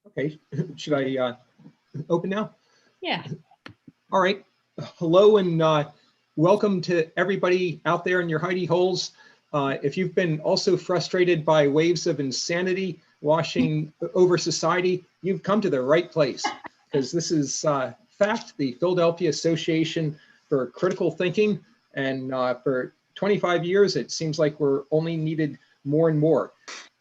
Okay, should I open now? Yeah. All right. Hello and welcome to everybody out there in your hidey holes. If you've been also frustrated by waves of insanity washing over society, you've come to the right place, because this is FACT, the Philadelphia Association for Critical Thinking. And for 25 years, it seems like we're only needed more and more.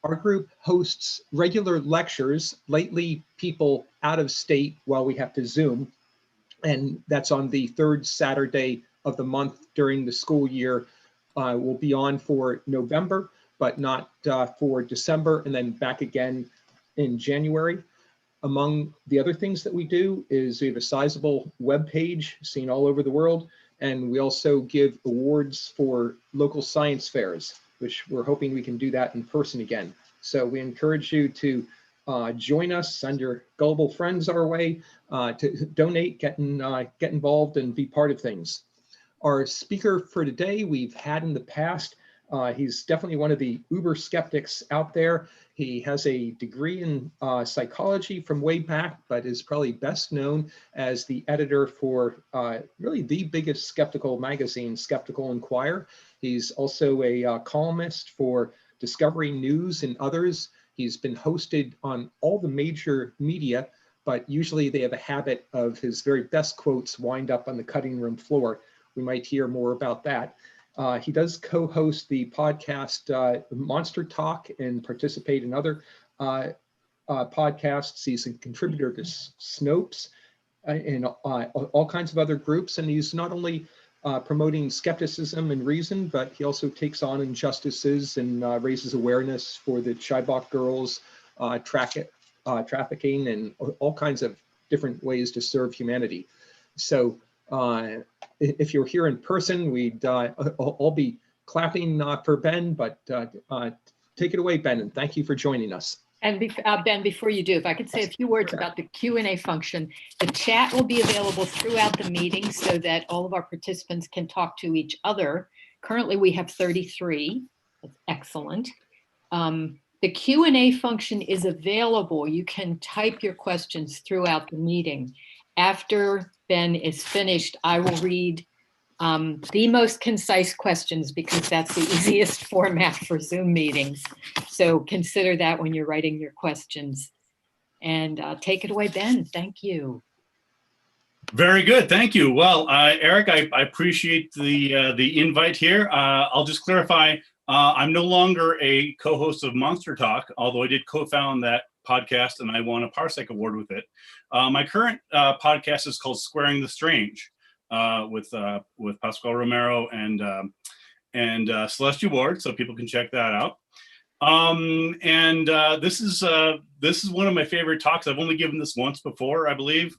Our group hosts regular lectures, lately people out of state while we have to Zoom. And that's on the third Saturday of the month during the school year. We'll be on for November, but not for December, and then back again in January. Among the other things that we do is we have a sizable web page seen all over the world, and we also give awards for local science fairs, which we're hoping we can do that in person again. So we encourage you to join us, send your gullible friends our way, to donate, get involved, and be part of things. Our speaker for today we've had in the past. He's definitely one of the uber skeptics out there. He has a degree in psychology from way back, but is probably best known as the editor for really the biggest skeptical magazine, Skeptical Inquirer. He's also a columnist for Discovery News and others. He's been hosted on all the major media, but usually they have a habit of his very best quotes wind up on the cutting room floor. We might hear more about that. He does co-host the podcast Monster Talk and participate in other podcasts. He's a contributor to Snopes and all kinds of other groups. And he's not only promoting skepticism and reason, but he also takes on injustices and raises awareness for the Chibok girls, trafficking, and all kinds of different ways to serve humanity. So if you're here in person, we'd all be clapping for Ben, but take it away, Ben, and thank you for joining us. And Ben, before you do, if I could say a few words about the Q&A function. The chat will be available throughout the meeting so that all of our participants can talk to each other. Currently, we have 33. That's excellent. The Q&A function is available. You can type your questions throughout the meeting. After Ben is finished, I will read the most concise questions, because that's the easiest format for Zoom meetings. So consider that when you're writing your questions. And take it away, Ben. Thank you. Very good. Thank you. Well, Eric, I appreciate the invite here. I'll just clarify, I'm no longer a co-host of Monster Talk, although I did co-found that podcast and I won a Parsec Award with it. My current podcast is called Squaring the Strange, with Pascual Romero and Celestia Ward, so people can check that out. This is one of my favorite talks. I've only given this once before, I believe.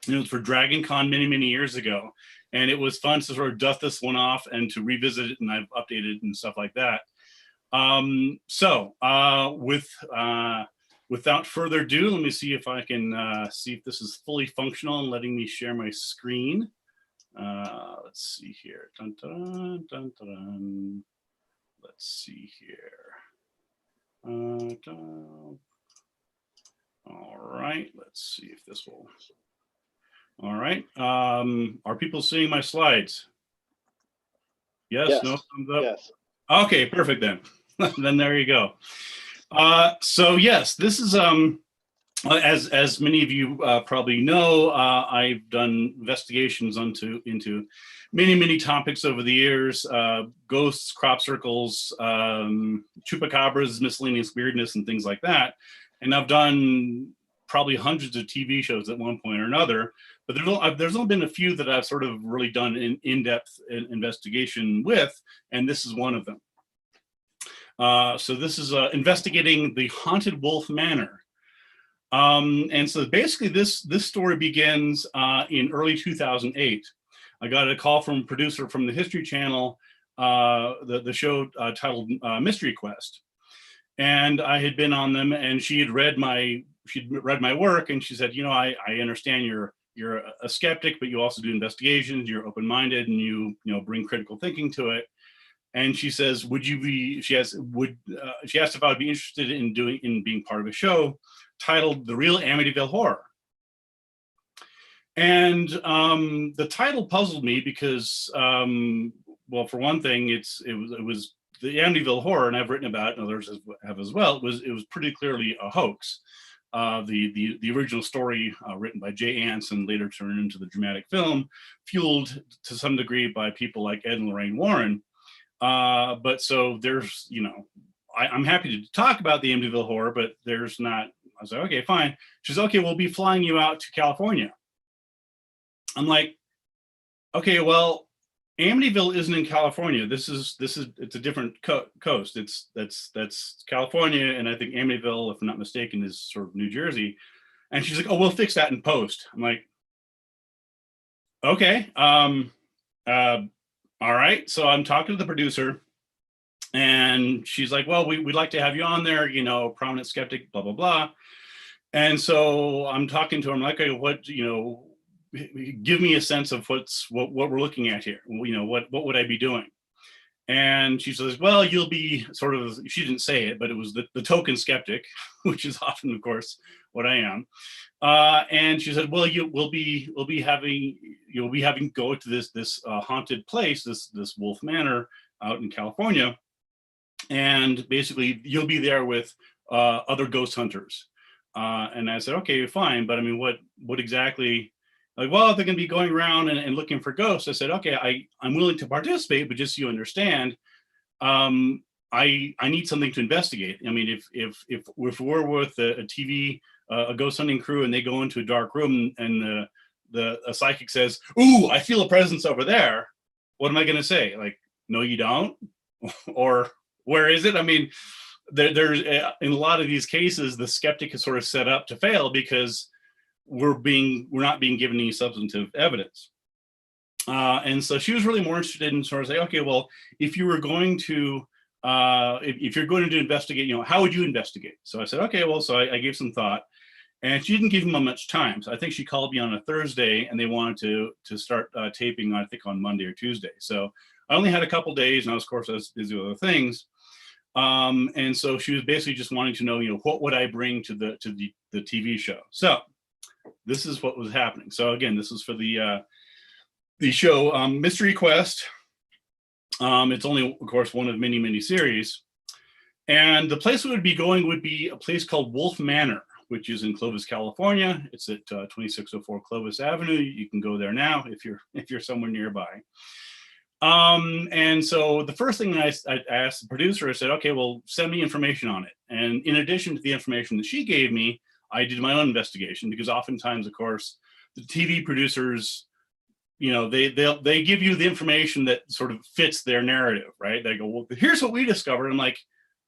It was for Dragon Con many years ago, and it was fun to sort of dust this one off and to revisit it, and I've updated and stuff like that. Without further ado, let me see if I can see if this is fully functional and letting me share my screen. Let's see here. Dun, dun, dun, dun, dun. Let's see here. All right, let's see if this will. All right, are people seeing my slides? Yes, yes. No thumbs up? Yes. Okay, perfect then. Then there you go. So yes, this is, as many of you probably know, I've done investigations into many topics over the years, ghosts, crop circles, chupacabras, miscellaneous weirdness, and things like that. And I've done probably hundreds of TV shows at one point or another, but there's only been a few that I've sort of really done an in-depth investigation with, and this is one of them. So this is investigating the Haunted Wolf Manor. And so basically this story begins in early 2008. I got a call from a producer from the History Channel, the show titled MysteryQuest. And I had been on them, and she'd read my work, and she said, you know, I understand you're a skeptic, but you also do investigations, you're open-minded, and you bring critical thinking to it. And she says, she asked if I would be interested in being part of a show titled "The Real Amityville Horror." And the title puzzled me because, well, for one thing, it was the Amityville Horror, and I've written about it, and others have as well. It was pretty clearly a hoax. The original story written by Jay Anson, later turned into the dramatic film, fueled to some degree by people like Ed and Lorraine Warren. But so there's, I'm happy to talk about the Amityville Horror, but there's not. I was like, okay, fine. She's okay. We'll be flying you out to California. I'm like, okay, well, Amityville isn't in California. It's a different coast. That's California, and I think Amityville, if I'm not mistaken, is sort of New Jersey. And she's like, oh, we'll fix that in post. I'm like, okay, all right. So I'm talking to the producer, and she's like, well, we'd like to have you on there, prominent skeptic, blah blah blah. And so I'm talking to her. I'm like, okay, what, give me a sense of what we're looking at here. What would I be doing? And she says, well, you'll be sort of, she didn't say it, but it was the token skeptic, which is often, of course, what I am. And she said, well, you'll be having go to this haunted place, this Wolf Manor out in California. And basically you'll be there with other ghost hunters. And I said, okay, fine. But I mean, what exactly? Like, well, they're going to be going around and looking for ghosts. I said, okay, I'm willing to participate, but just so you understand, I need something to investigate. I mean, if we're with a TV, a ghost hunting crew, and they go into a dark room and the psychic says, ooh, I feel a presence over there, what am I going to say? Like, no, you don't? Or where is it? I mean, there's in a lot of these cases, the skeptic is sort of set up to fail because we're not being given any substantive evidence. And so she was really more interested in sort of say, okay, well, if you were going to, if you're going to investigate, how would you investigate? So I said, okay, well, so I gave some thought, and she didn't give him much time. So I think she called me on a Thursday, and they wanted to start taping, I think, on Monday or Tuesday. So I only had a couple days, and of course I was busy with other things. And so she was basically just wanting to know, what would I bring to the TV show? So this is what was happening. So again, this is for the show MysteryQuest. It's only, of course, one of many, many series. And the place we would be going would be a place called Wolf Manor, which is in Clovis, California. It's at 2604 Clovis Avenue. You can go there now if you're somewhere nearby. And so the first thing I asked the producer, I said, okay, well, send me information on it. And in addition to the information that she gave me, I did my own investigation, because oftentimes, of course, the TV producers, they give you the information that sort of fits their narrative, right? They go, well, here's what we discovered. I'm like,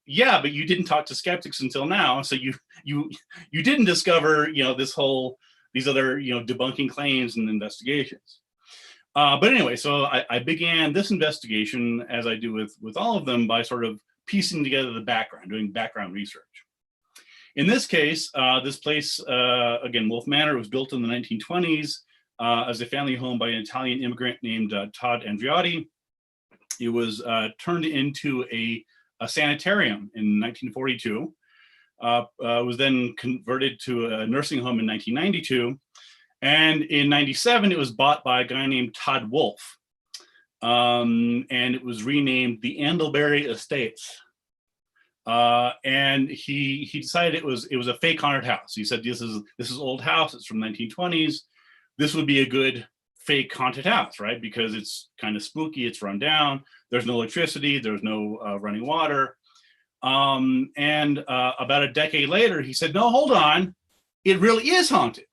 yeah, but you didn't talk to skeptics until now. So you didn't discover, these other, debunking claims and investigations. But anyway, so I began this investigation, as I do with all of them, by sort of piecing together the background, doing background research. In this case, this place, again, Wolf Manor, was built in the 1920s as a family home by an Italian immigrant named Todd Andreotti. It was turned into a sanitarium in 1942. Was then converted to a nursing home in 1992. And in 97, it was bought by a guy named Todd Wolfe. And it was renamed the Andlebury Estates. And he decided it was a fake haunted house. He said, this is old house. It's from 1920s. This would be a good fake haunted house, right? Because it's kind of spooky. It's run down. There's no electricity. There's no running water. And about a decade later, he said, no, hold on. It really is haunted.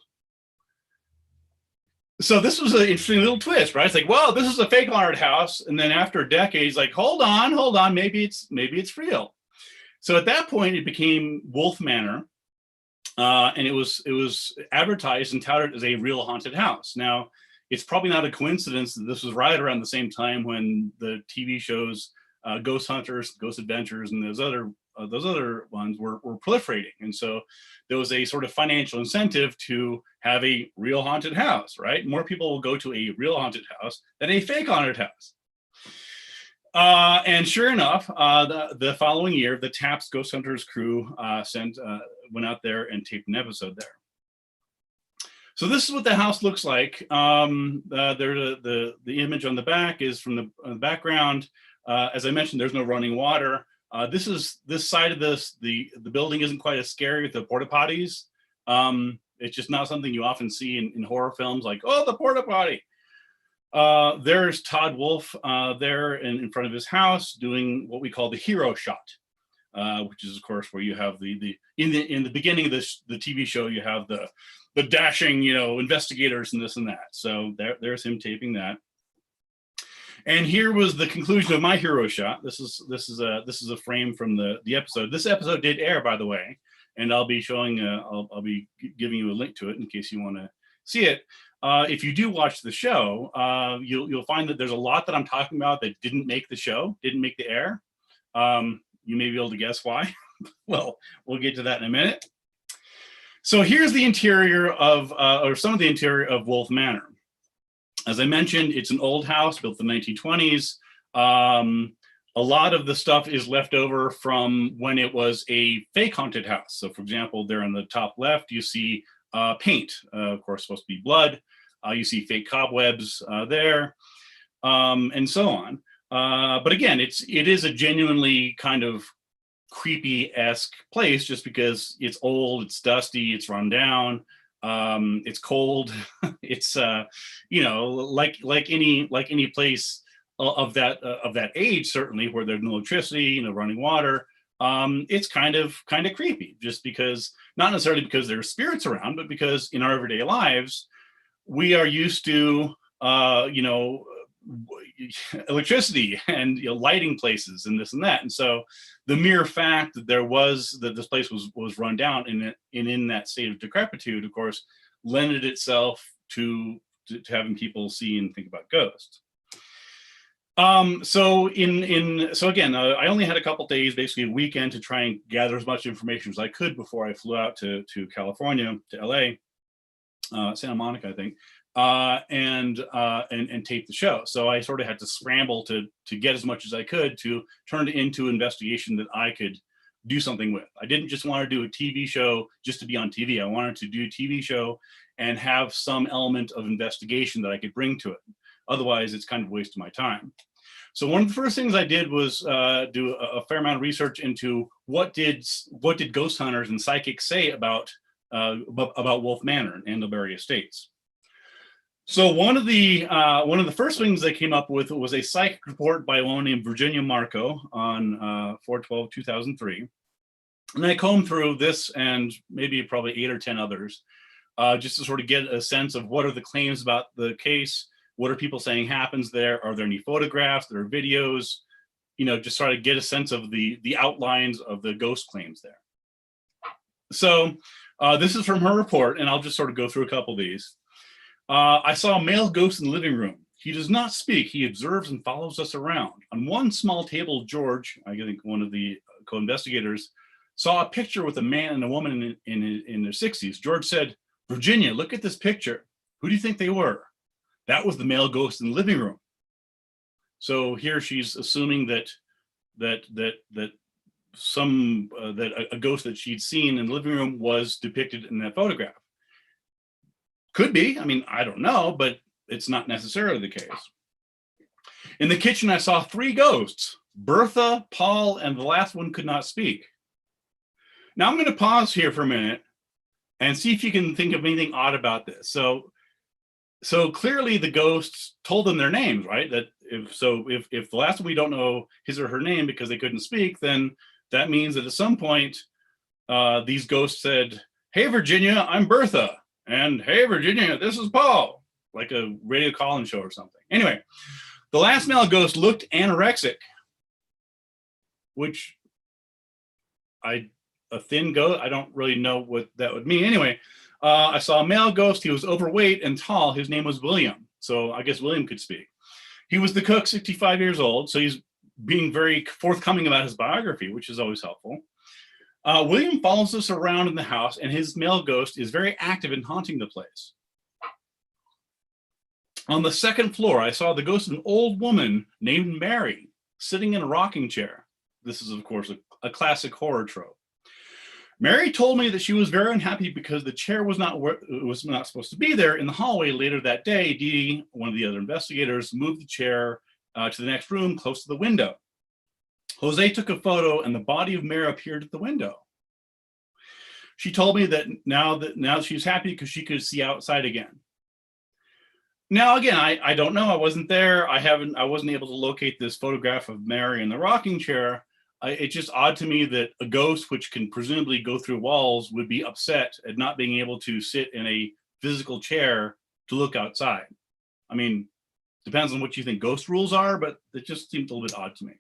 So this was an interesting little twist, right? It's like, well, this is a fake haunted house. And then after a decade, he's like, hold on. Maybe it's real. So at that point, it became Wolf Manor, and it was advertised and touted as a real haunted house. Now, it's probably not a coincidence that this was right around the same time when the TV shows Ghost Hunters, Ghost Adventures, and those other ones were proliferating. And so there was a sort of financial incentive to have a real haunted house, right? More people will go to a real haunted house than a fake haunted house. And sure enough, the following year, the TAPS Ghost Hunters crew went out there and taped an episode there. So this is what the house looks like. The image on the back is from the background. As I mentioned, there's no running water. This side of the building isn't quite as scary with the porta potties. It's just not something you often see in horror films, like, oh, the porta potty. There's Todd Wolfe there in front of his house doing what we call the hero shot, which is, of course, where you have in the beginning of the TV show, you have the dashing, investigators and this and that. So there's him taping that. And here was the conclusion of my hero shot. This is a frame from the episode. This episode did air, by the way, and I'll be showing. I'll be giving you a link to it in case you want to see it. If you do watch the show, you'll find that there's a lot that I'm talking about that didn't make the show, didn't make the air. You may be able to guess why. Well, we'll get to that in a minute. So here's the interior or some of the interior of Wolfe Manor. As I mentioned, it's an old house built in the 1920s. A lot of the stuff is left over from when it was a fake haunted house. So for example, there on the top left, you see paint, of course, supposed to be blood. You see fake cobwebs there, and so on. But again, it is a genuinely kind of creepy-esque place just because it's old, it's dusty, it's run down, it's cold. It's like any place of that age, certainly, where there's no electricity, running water. It's kind of creepy, just because, not necessarily because there's spirits around, but because in our everyday lives, we are used to electricity and lighting places and this and that. And so the mere fact that this place was run down in that state of decrepitude, of course, lended itself to having people see and think about ghosts. So again, I only had a couple days, basically a weekend, to try and gather as much information as I could before I flew out to California, to LA, Santa Monica, I think, and tape the show. So I sort of had to scramble to get as much as I could to turn it into investigation that I could do something with. I didn't just want to do a TV show just to be on TV. I wanted to do a TV show and have some element of investigation that I could bring to it. Otherwise, it's kind of a waste of my time. So one of the first things I did was do a fair amount of research into what did ghost hunters and psychics say about Wolfe Manor and Andelbury Estates. So one of the first things they came up with was a psychic report by a woman named Virginia Marco on 4/12/2003. And I combed through this and maybe probably 8 or 10 others, just to sort of get a sense of what are the claims about the case. What are people saying happens there? Are there any photographs? There are videos, just try to get a sense of the outlines of the ghost claims there. So this is from her report, and I'll just sort of go through a couple of these. I saw a male ghost in the living room. He does not speak. He observes and follows us around. On one small table, George, I think one of the co-investigators, saw a picture with a man and a woman in their 60s. George said, "Virginia, look at this picture. Who do you think they were?" That was the male ghost in the living room. So here she's assuming that a ghost that she'd seen in the living room was depicted in that photograph. Could be. I mean, I don't know, but it's not necessarily the case. In the kitchen, I saw 3 ghosts: Bertha, Paul, and the last one could not speak. Now I'm going to pause here for a minute and see if you can think of anything odd about this. So clearly the ghosts told them their names, right? That if the last one we don't know his or her name because they couldn't speak, then that means that at some point these ghosts said, "Hey Virginia, I'm Bertha," and "Hey Virginia, this is Paul," like a radio call-in show or something. Anyway, the last male ghost looked anorexic, which a thin ghost, I don't really know what that would mean. Anyway, I saw a male ghost. He was overweight and tall. His name was William. So I guess William could speak. He was the cook, 65 years old. So he's being very forthcoming about his biography, which is always helpful. William follows us around in the house, and his male ghost is very active in haunting the place. On the second floor, I saw the ghost of an old woman named Mary. sitting in a rocking chair. This is, of course, a classic horror trope. Mary told me that she was very unhappy because the chair was not supposed to be there. In the hallway later that day, Dee, one of the other investigators, moved the chair to the next room close to the window. Jose took a photo and the body of Mary appeared at the window. She told me that now she's happy because she could see outside again. Now, again, I don't know. I wasn't there. I wasn't able to locate this photograph of Mary in the rocking chair. It's just odd to me that a ghost, which can presumably go through walls, would be upset at not being able to sit in a physical chair to look outside. I mean, depends on what you think ghost rules are, but it just seemed a little bit odd to me.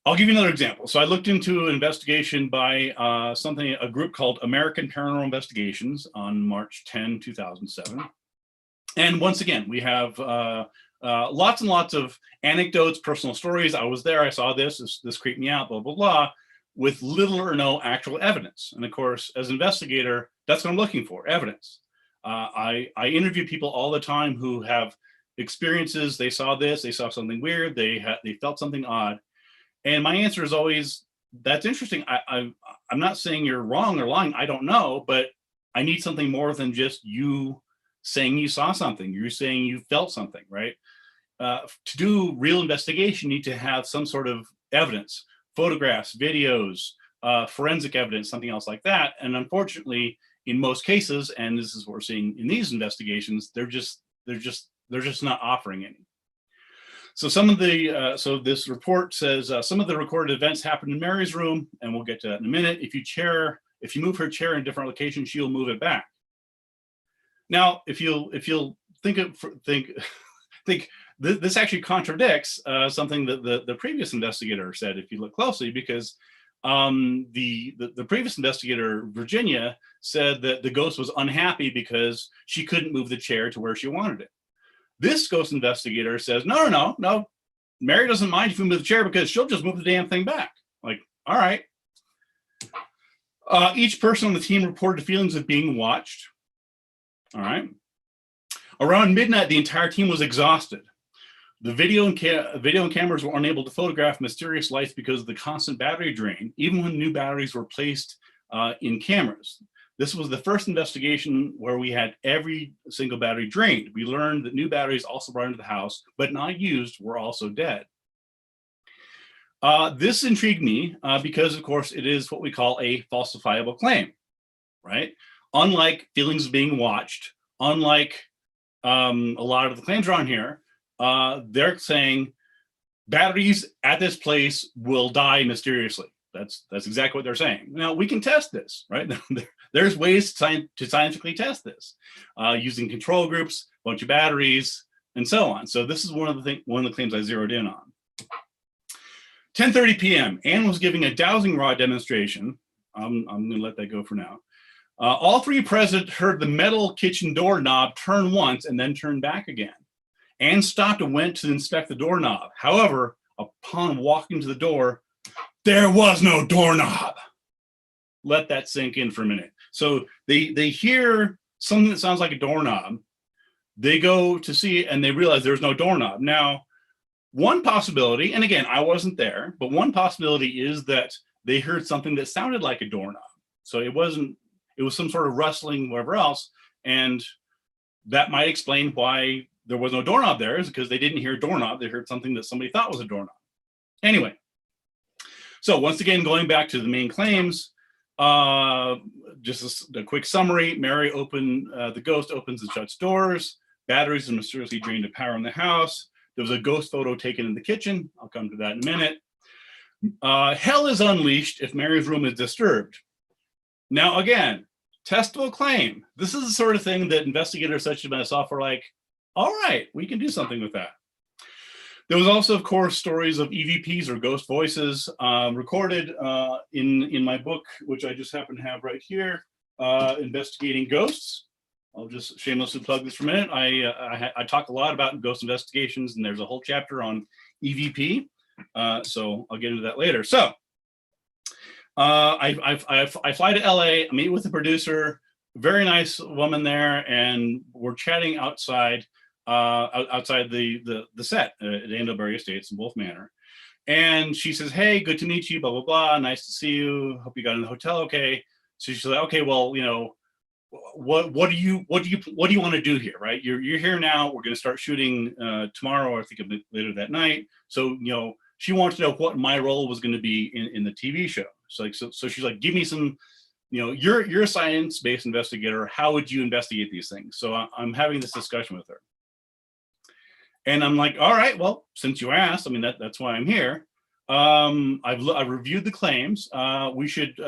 I'll give you another example. So I looked into an investigation by a group called American Paranormal Investigations on March 10, 2007. And once again, we have lots and lots of anecdotes, personal stories. I was there, I saw this creeped me out, blah, blah, blah, with little or no actual evidence. And of course, as an investigator, that's what I'm looking for, evidence. I interview people all the time who have experiences. They saw this, they saw something weird, they felt something odd. And my answer is always, that's interesting. I'm not saying you're wrong or lying, I don't know, but I need something more than just you saying you saw something, you're saying you felt something, right? To do real investigation, you need to have some sort of evidence, photographs, videos, forensic evidence, something else like that. And unfortunately, in most cases, and this is what we're seeing in these investigations, they're just not offering any. So so this report says some of the recorded events happened in Mary's room, and we'll get to that in a minute. If you move her chair in a different location, she'll move it back. Now, if you'll think this actually contradicts something that the previous investigator said, if you look closely, because the previous investigator, Virginia, said that the ghost was unhappy because she couldn't move the chair to where she wanted it. This ghost investigator says, no, Mary doesn't mind if you move the chair because she'll just move the damn thing back. Like, all right. Each person on the team reported feelings of being watched. All right. Around midnight, the entire team was exhausted. The video and cameras were unable to photograph mysterious lights because of the constant battery drain, even when new batteries were placed in cameras. This was the first investigation where we had every single battery drained. We learned that new batteries also brought into the house, but not used, were also dead. This intrigued me because, of course, it is what we call a falsifiable claim, right? Unlike feelings of being watched, unlike a lot of the claims around here, they're saying batteries at this place will die mysteriously. That's exactly what they're saying. Now, we can test this, right? There's ways to scientifically test this using control groups, a bunch of batteries, and so on. So this is one of the claims I zeroed in on. 10:30 p.m. Anne was giving a dowsing rod demonstration. I'm going to let that go for now. All three present heard the metal kitchen doorknob turn once and then turn back again. Anne stopped and went to inspect the doorknob. However, upon walking to the door, there was no doorknob. Let that sink in for a minute. So they hear something that sounds like a doorknob. They go to see it and they realize there's no doorknob. Now, one possibility, and again, I wasn't there, but one possibility is that they heard something that sounded like a doorknob. So it was some sort of rustling, whatever else. And that might explain why there was no doorknob there, is because they didn't hear a doorknob. They heard something that somebody thought was a doorknob. Anyway, so once again, going back to the main claims, just a quick summary. Mary the ghost opens and shuts doors. Batteries are mysteriously drained of power in the house. There was a ghost photo taken in the kitchen. I'll come to that in a minute. Hell is unleashed if Mary's room is disturbed. Now, again, testable claim. This is the sort of thing that investigators such as myself are like, all right, we can do something with that. There was also, of course, stories of EVPs or ghost voices recorded in my book, which I just happen to have right here, Investigating Ghosts. I'll just shamelessly plug this for a minute. I talk a lot about ghost investigations, and there's a whole chapter on EVP. So I'll get into that later. So I fly to LA, I meet with the producer, very nice woman there, and we're chatting outside. outside the set at Andover Estates in Wolf Manor. And she says, "Hey, good to meet you, blah, blah, blah. Nice to see you. Hope you got in the hotel okay." So she's like, "Okay, well, what do you want to do here, right? You're here now. We're going to start shooting tomorrow, or I think a bit later that night." So, she wanted to know what my role was going to be in the TV show. So she's like, "Give me some, you're a science-based investigator. How would you investigate these things?" So I'm having this discussion with her. And I'm like, "All right, well, since you asked, I mean, that's why I'm here. I've reviewed the claims. We should,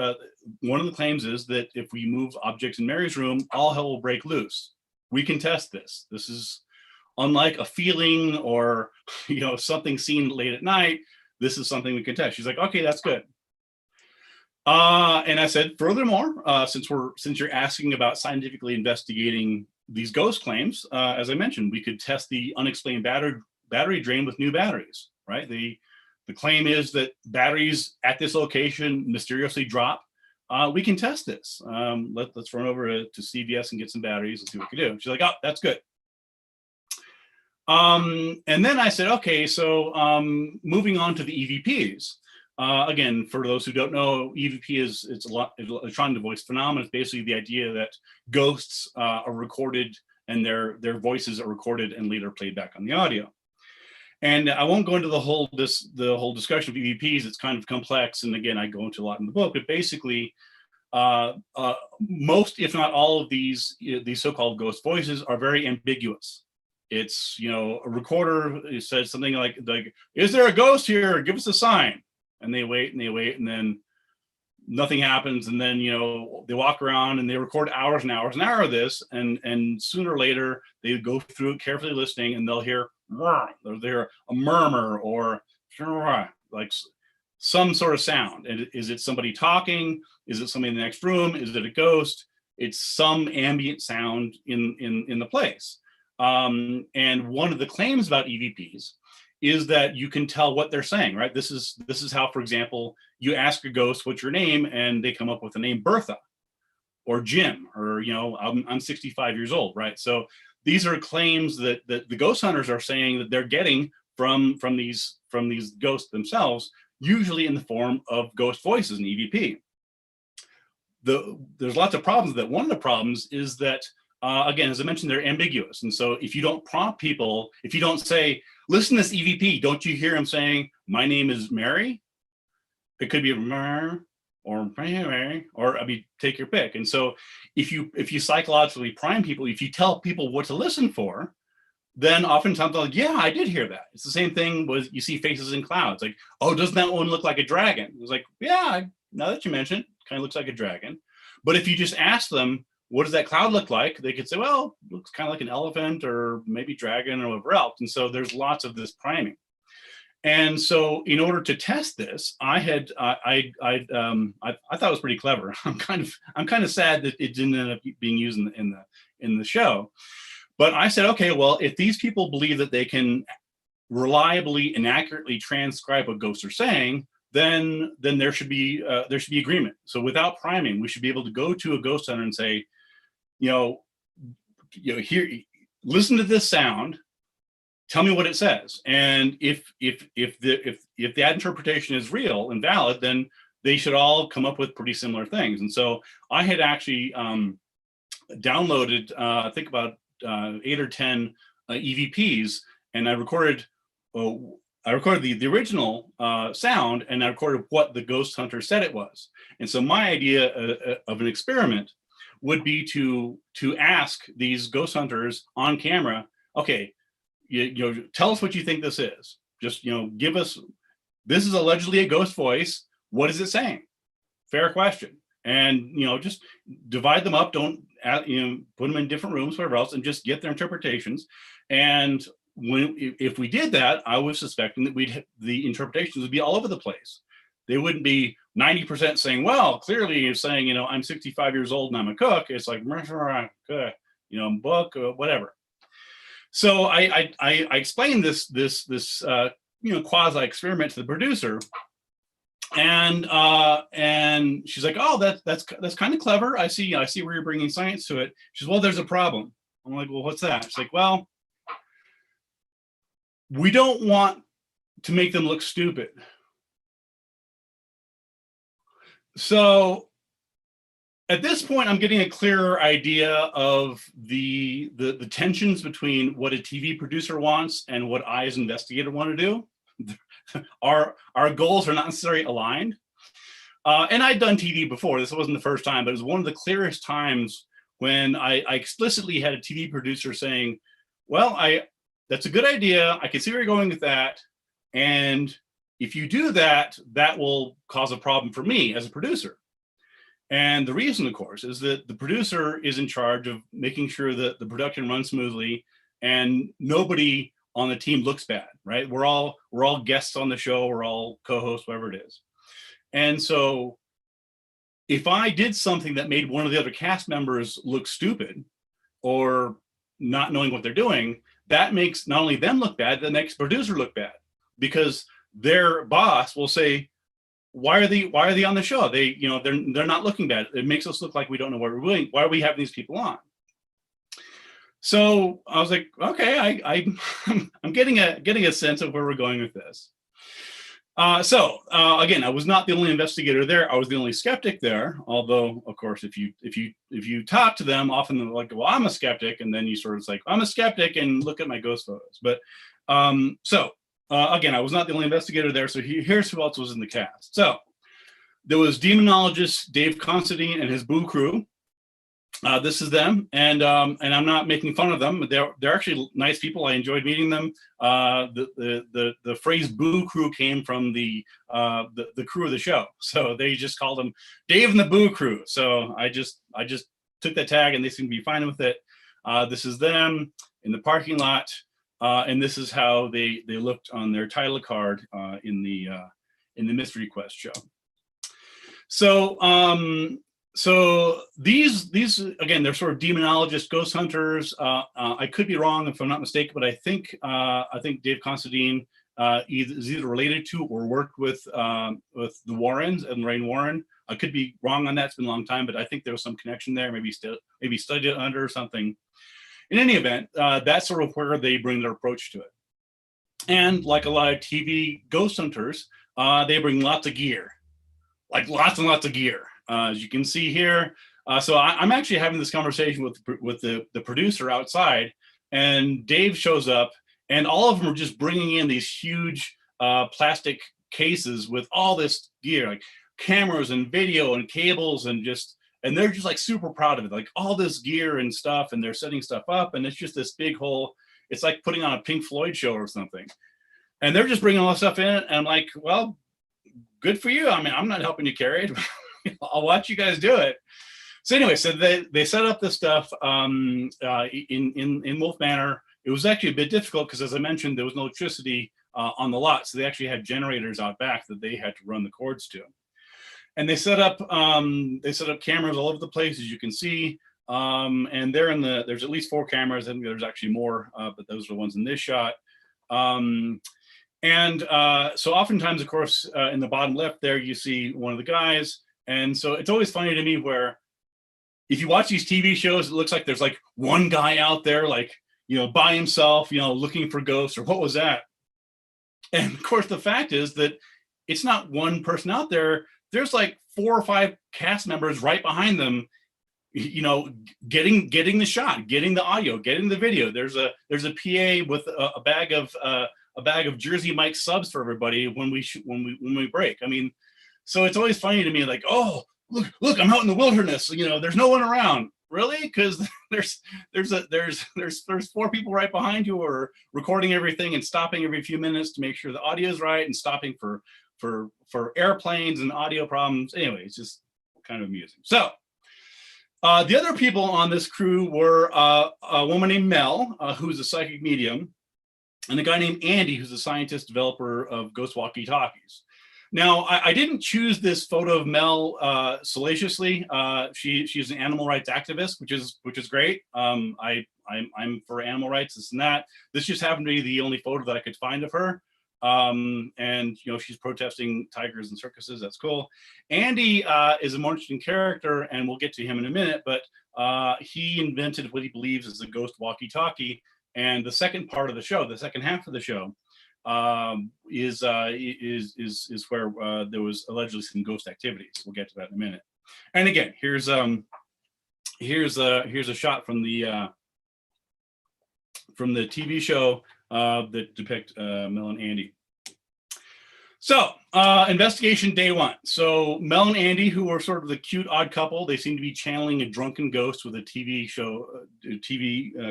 one of the claims is that if we move objects in Mary's room, all hell will break loose. We can test this. This is unlike a feeling or, something seen late at night. This is something we can test." She's like, "Okay, that's good." And I said, "Furthermore, since you're asking about scientifically investigating these ghost claims, as I mentioned, we could test the unexplained battery drain with new batteries, right? The claim is that batteries at this location mysteriously drop. We can test this. Let's run over to CVS and get some batteries and see what we can do." She's like, "Oh, that's good." And then I said, "Okay, so moving on to the EVPs. Again, for those who don't know, EVP it's electronic voice phenomenon. It's basically the idea that ghosts are recorded and their voices are recorded and later played back on the audio. And I won't go into the whole discussion of EVPs. It's kind of complex, and again, I go into a lot in the book. But basically, most, if not all, of these so-called ghost voices are very ambiguous. It's a recorder says something like, "Is there a ghost here? Give us a sign." And they wait and then nothing happens. And then, they walk around and they record hours and hours and hours of this. And sooner or later they go through it carefully listening, and they'll hear a murmur or like some sort of sound. And is it somebody talking? Is it somebody in the next room? Is it a ghost? It's some ambient sound in the place. And one of the claims about EVPs is that you can tell what they're saying, right? This is how, for example, you ask a ghost, "What's your name?" and they come up with the name Bertha or Jim, or I'm 65 years old, right? So these are claims that the ghost hunters are saying that they're getting from these ghosts themselves, usually in the form of ghost voices and EVP. There's lots of problems with that. One of the problems is that again, as I mentioned, they're ambiguous. And so if you don't prompt people, if you don't say, "Listen to this EVP, don't you hear him saying, 'My name is Mary'?" It could be Mary or Mary, or take your pick. And so if you psychologically prime people, if you tell people what to listen for, then oftentimes they're like, "Yeah, I did hear that." It's the same thing with, you see faces in clouds. Like, "Oh, doesn't that one look like a dragon?" It's like, "Yeah, now that you mention it, kind of looks like a dragon." But if you just ask them, "What does that cloud look like?" they could say, "Well, it looks kind of like an elephant or maybe dragon or whatever else." And so there's lots of this priming. And so in order to test this, I thought it was pretty clever. I'm kind of sad that it didn't end up being used in the show. But I said, okay, well, if these people believe that they can reliably and accurately transcribe what ghosts are saying, then there should be agreement. So without priming, we should be able to go to a ghost hunter and say, here, listen to this sound, tell me what it says. And if that interpretation is real and valid, then they should all come up with pretty similar things. And so I had actually downloaded, I think about 8 or 10 EVPs, and I recorded the original sound, and I recorded what the ghost hunter said it was. And so my idea of an experiment would be to ask these ghost hunters on camera, okay, tell us what you think this is. Just, give us, this is allegedly a ghost voice. What is it saying? Fair question. And, just divide them up. Don't, put them in different rooms, whatever else, and just get their interpretations. And if we did that, I was suspecting that the interpretations would be all over the place. They wouldn't be 90% saying, well, clearly you're saying, I'm 65 years old and I'm a cook. It's like, book, whatever. So I explained this quasi experiment to the producer, and she's like, oh, that's kind of clever. I see where you're bringing science to it. She says, well, there's a problem. I'm like, well, what's that? She's like, well, we don't want to make them look stupid. So at this point, I'm getting a clearer idea of the tensions between what a TV producer wants and what I as an investigator want to do. Our goals are not necessarily aligned. And I'd done TV before. This wasn't the first time, but it was one of the clearest times when I explicitly had a TV producer saying, well, that's a good idea. I can see where you're going with that. And if you do that, that will cause a problem for me as a producer. And the reason, of course, is that the producer is in charge of making sure that the production runs smoothly and nobody on the team looks bad, right? We're all guests on the show. We're all co-hosts, whatever it is. And so if I did something that made one of the other cast members look stupid or not knowing what they're doing, that makes not only them look bad, that makes the producer look bad, because their boss will say, why are they on the show? They're not looking bad. It makes us look like we don't know what we're doing. Why are we having these people on? So I was like, okay, I'm getting a sense of where we're going with this. So again, I was not the only investigator there. I was the only skeptic there. Although, of course, if you talk to them, often they're like, well, I'm a skeptic, and then you sort of like, I'm a skeptic, and look at my ghost photos. But again, I was not the only investigator there. So here's who else was in the cast. So there was Demonologist Dave Considine and his Boo crew. This is them, and I'm not making fun of them. They're actually nice people. I enjoyed meeting them. The phrase "Boo Crew" came from the crew of the show, so they just called them Dave and the Boo Crew. So I just took that tag, and they seem to be fine with it. This is them in the parking lot, and this is how they looked on their title card in the MysteryQuest show. So these again, they're sort of demonologist ghost hunters. I could be wrong if I'm not mistaken, but I think Dave Considine is either related to or worked with the Warrens and Lorraine Warren. I could be wrong on that. It's been a long time, but I think there was some connection there. Maybe studied it under or something. In any event, that's sort of where they bring their approach to it. And like a lot of TV ghost hunters, they bring lots of gear, like lots and lots of gear. As you can see here, so I'm actually having this conversation with the producer outside, and Dave shows up, and all of them are just bringing in these huge plastic cases with all this gear, like cameras and video and cables, and they're just like super proud of it, like all this gear and stuff, and they're setting stuff up, and it's just this big whole, it's like putting on a Pink Floyd show or something, and they're just bringing all this stuff in, and I'm like, well, good for you. I mean, I'm not helping you carry it. I'll watch you guys do it. So anyway, so they set up this stuff in Wolf Manor. It was actually a bit difficult because, as I mentioned, there was no electricity on the lot, so they actually had generators out back that they had to run the cords to. And they set up cameras all over the place, as you can see. And there's at least 4 cameras. I think there's actually more, but those are the ones in this shot. So oftentimes, of course, in the bottom left there, you see one of the guys. And so it's always funny to me where if you watch these TV shows, it looks like there's like one guy out there, like, by himself, looking for ghosts, or what was that? And of course, the fact is that it's not one person out there. There's like 4 or 5 cast members right behind them, getting the shot, getting the audio, getting the video. There's a PA with a bag of Jersey Mike subs for everybody when we break. I mean, so it's always funny to me, like, oh, look, I'm out in the wilderness. There's no one around. Really? Because there's 4 people right behind you who are recording everything and stopping every few minutes to make sure the audio is right, and stopping for airplanes and audio problems. Anyway, it's just kind of amusing. So the other people on this crew were a woman named Mel, who's a psychic medium, and a guy named Andy, who's a scientist developer of ghost walkie-talkies. Now, I didn't choose this photo of Mel salaciously. She's an animal rights activist, which is great. I'm for animal rights, this and that. This just happened to be the only photo that I could find of her. And she's protesting tigers and circuses. That's cool. Andy is a more interesting character, and we'll get to him in a minute. But he invented what he believes is the ghost walkie-talkie, And the second part of the show, the second half of the show, is where there was allegedly some ghost activities. We'll get to that in a minute. And again, here's a shot from the TV show that depict Mel and Andy. So, investigation day one. So Mel and Andy, who are sort of the cute odd couple, they seem to be channeling a drunken ghost with a TV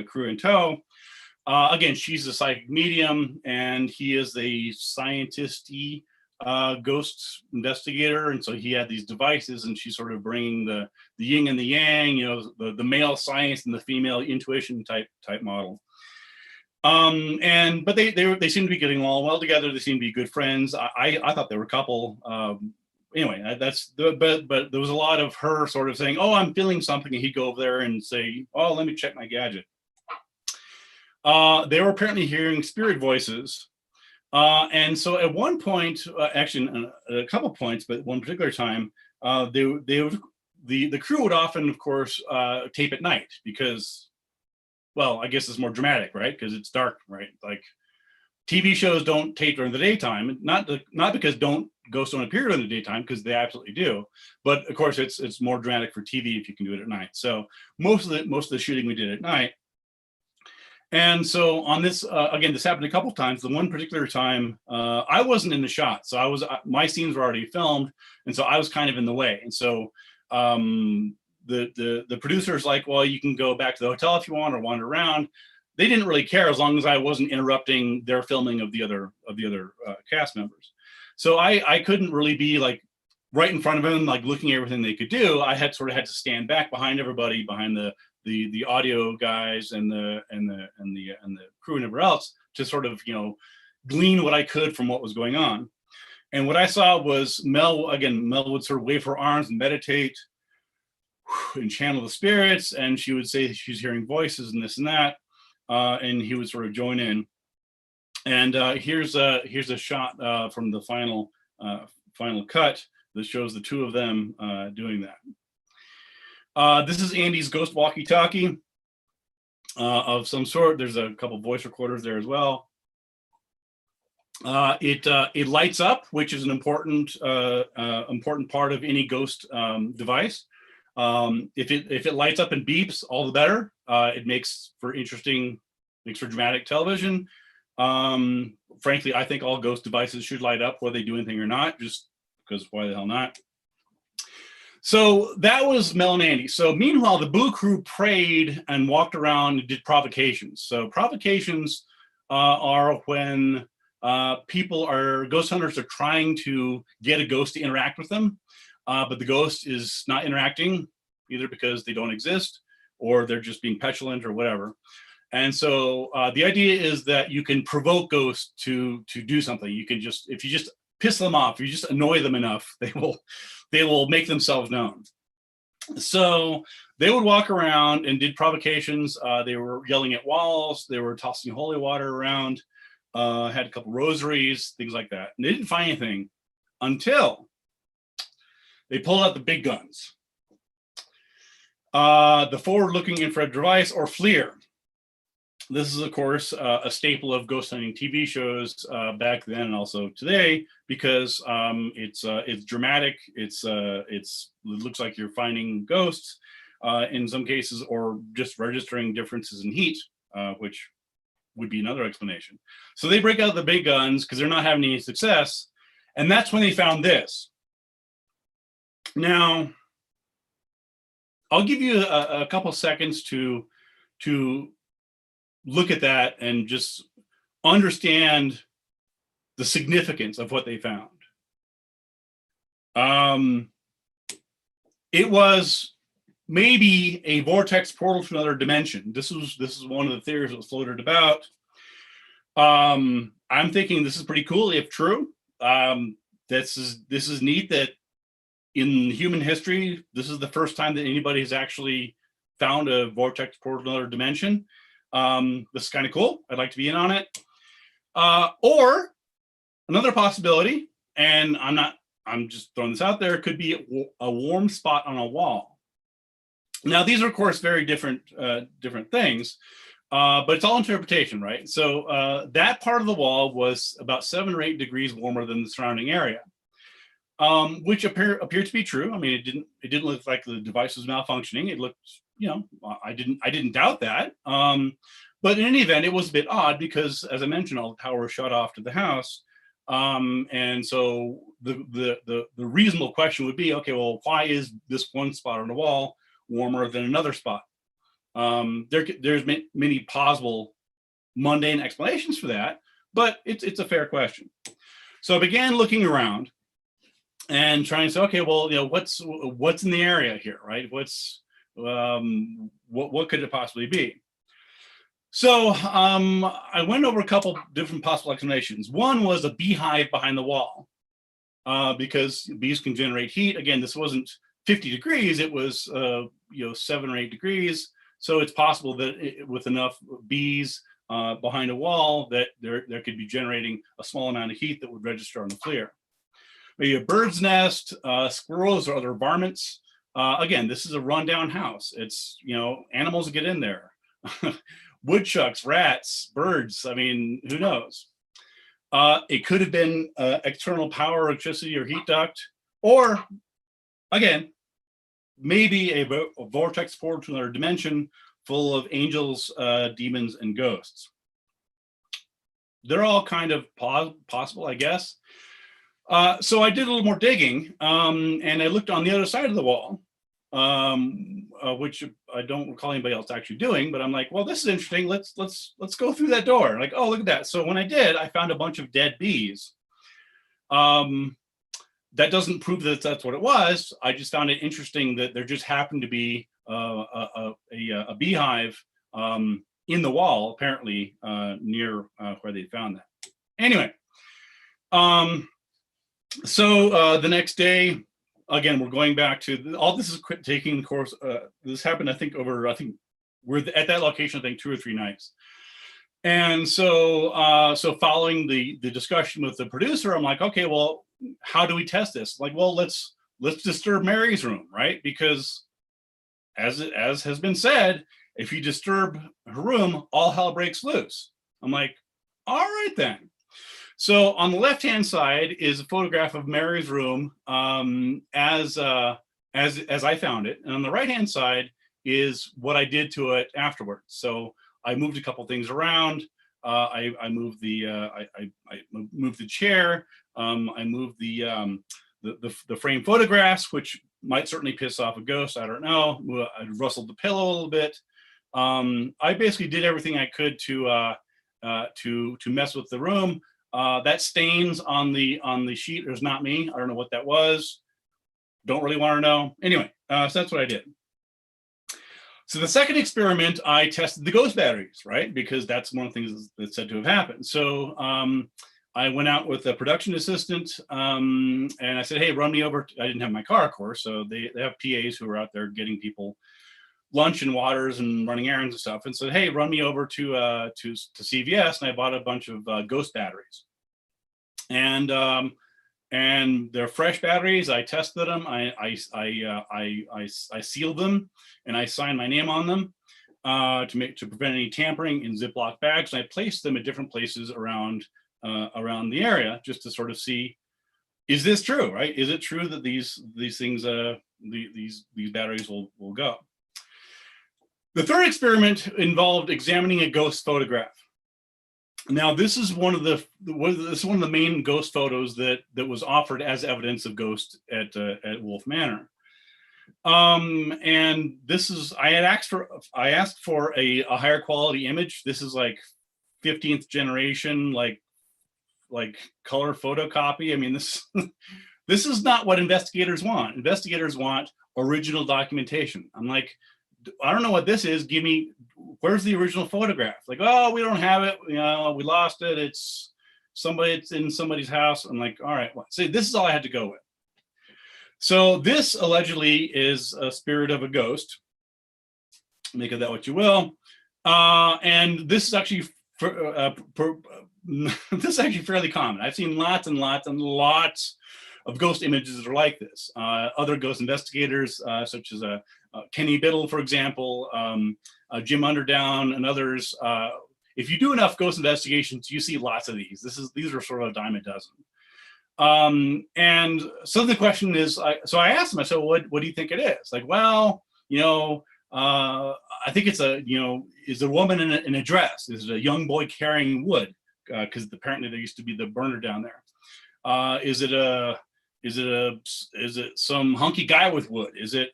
crew in tow. Again, she's a psychic medium, and he is a scientist-y ghost investigator. And so he had these devices, and she's sort of bringing the yin and the yang, the male science and the female intuition type model. But they seem to be getting along well together. They seem to be good friends. I thought they were a couple. Anyway, but there was a lot of her sort of saying, "Oh, I'm feeling something," and he'd go over there and say, "Oh, let me check my gadget." They were apparently hearing spirit voices, and so at one point, actually a couple points, but one particular time, the crew would often, of course, tape at night because, well, I guess it's more dramatic, right? Because it's dark, right? Like TV shows don't tape during the daytime, not because ghosts don't appear during the daytime, because they absolutely do. But of course, it's more dramatic for TV if you can do it at night. So most of the shooting we did at night. And so on this, again, this happened a couple of times. The one particular time, I wasn't in the shot, so my scenes were already filmed, and so I was kind of in the way. And so the producer's like, "Well, you can go back to the hotel if you want or wander around." They didn't really care as long as I wasn't interrupting their filming of the other cast members. So I couldn't really be like right in front of them, like looking at everything they could do. I had to stand back behind everybody, behind the audio guys and the crew and everywhere else, to sort of glean what I could from what was going on. And what I saw was Mel would sort of wave her arms and meditate and channel the spirits, and she would say she's hearing voices and this and that, and he would sort of join in. And here's a shot from the final cut that shows the two of them doing that. This is Andy's ghost walkie-talkie of some sort. There's a couple voice recorders there as well. It lights up, which is an important part of any ghost device. If it lights up and beeps, all the better. It makes for dramatic television. Frankly, I think all ghost devices should light up whether they do anything or not, just because why the hell not? So that was Mel and Andy. So meanwhile, the Boo crew prayed and walked around and did provocations. So provocations are when ghost hunters are trying to get a ghost to interact with them, but the ghost is not interacting, either because they don't exist or they're just being petulant or whatever. And so the idea is that you can provoke ghosts to do something. You can if you just piss them off, if you just annoy them enough, they will make themselves known. So they would walk around and did provocations. They were yelling at walls. They were tossing holy water around, had a couple rosaries, things like that. And they didn't find anything until they pulled out the big guns. The forward-looking infrared device, or FLIR. This is, of course, a staple of ghost hunting TV shows back then and also today, because it's dramatic. It looks like you're finding ghosts in some cases, or just registering differences in heat, which would be another explanation. So they break out the big guns because they're not having any success, and that's when they found this. Now, I'll give you a couple seconds to look at that and just understand the significance of what they found. It was maybe a vortex portal to another dimension. This is one of the theories that was floated about. I'm thinking this is pretty cool if true. This is neat that in human history, this is the first time that anybody has actually found a vortex portal to another dimension. This is kind of cool. I'd like to be in on it. Or another possibility, and I'm just throwing this out there, could be a warm spot on a wall. Now, these are, of course, very different things. But it's all interpretation, right? So that part of the wall was about 7 or 8 degrees warmer than the surrounding area, which appeared to be true. I mean, it didn't look like the device was malfunctioning. It looked, you know, I didn't doubt that. But in any event, it was a bit odd because, as I mentioned, all the power was shut off to the house. And so the reasonable question would be, okay, well, why is this one spot on the wall warmer than another spot? There's many possible mundane explanations for that, but it's a fair question. So I began looking around and trying to say, okay, well, you know, what's in the area here, right? What could it possibly be? So I went over a couple different possible explanations. One was a beehive behind the wall, because bees can generate heat. Again, this wasn't 50 degrees; it was 7 or 8 degrees. So it's possible that with enough bees behind a wall, that there could be generating a small amount of heat that would register on the FLIR. Maybe a bird's nest, squirrels or other varmints. Again, this is a rundown house. It's, you know, animals get in there. Woodchucks, rats, birds. I mean, who knows? It could have been external power, electricity, or heat duct, or again, maybe a vortex portal to another dimension full of angels, demons, and ghosts. They're all kind of possible, I guess. So I did a little more digging, and I looked on the other side of the wall, which I don't recall anybody else actually doing, but I'm like, well, this is interesting. Let's go through that door. Like, oh, look at that. So when I did, I found a bunch of dead bees. That doesn't prove that that's what it was. I just found it interesting that there just happened to be a beehive in the wall, apparently near where they found that. Anyway, so the next day, again, we're going back to all this is taking the course. This happened, I think we're at that location, I think 2 or 3 nights. And so following the discussion with the producer, I'm like, okay, well, how do we test this? Like, well, let's disturb Mary's room, right? Because as has been said, if you disturb her room, all hell breaks loose. I'm like, all right then. So on the left-hand side is a photograph of Mary's room as I found it, and on the right-hand side is what I did to it afterwards. So I moved a couple things around. I moved the chair. I moved the frame photographs, which might certainly piss off a ghost. I don't know. I rustled the pillow a little bit. I basically did everything I could to mess with the room. That stains on the sheet is not me. I don't know what that was. Don't really want to know. Anyway, so that's what I did. So the second experiment, I tested the ghost batteries, right? Because that's one of the things that's said to have happened. So I went out with a production assistant and I said, hey, run me over. I didn't have my car, of course. So they have PAs who are out there getting people lunch and waters and running errands and stuff. And said, hey, run me over to CVS. And I bought a bunch of ghost batteries. And they're fresh batteries. I tested them. I sealed them, and I signed my name on them to prevent any tampering in Ziploc bags. And I placed them at different places around the area just to sort of see, is this true? Right? Is it true that these things these batteries will go? The third experiment involved examining a ghost photograph. Now, this is one of the main ghost photos that was offered as evidence of ghost at Wolf Manor. And this is I asked for a higher quality image. This is like 15th generation, like color photocopy. I mean, this is not what investigators want. Investigators want original documentation. I'm like, I don't know what this is. Where's the original photograph? Like, oh, we don't have it. You know, we lost it. It's in somebody's house. I'm like, all right, well, see, this is all I had to go with. So this allegedly is a spirit of a ghost. Make of that what you will. And this is actually fairly common. I've seen lots and lots and lots of ghost images that are like this. Other ghost investigators, such as Kenny Biddle, for example, Jim Underdown, and others. If you do enough ghost investigations, you see lots of these. These are sort of a dime a dozen. And so the question is, so I asked him, I said, what do you think it is? Like, well, I think it's is a woman in a dress? Is it a young boy carrying wood? Because apparently there used to be the burner down there. Is it some hunky guy with wood? Is it,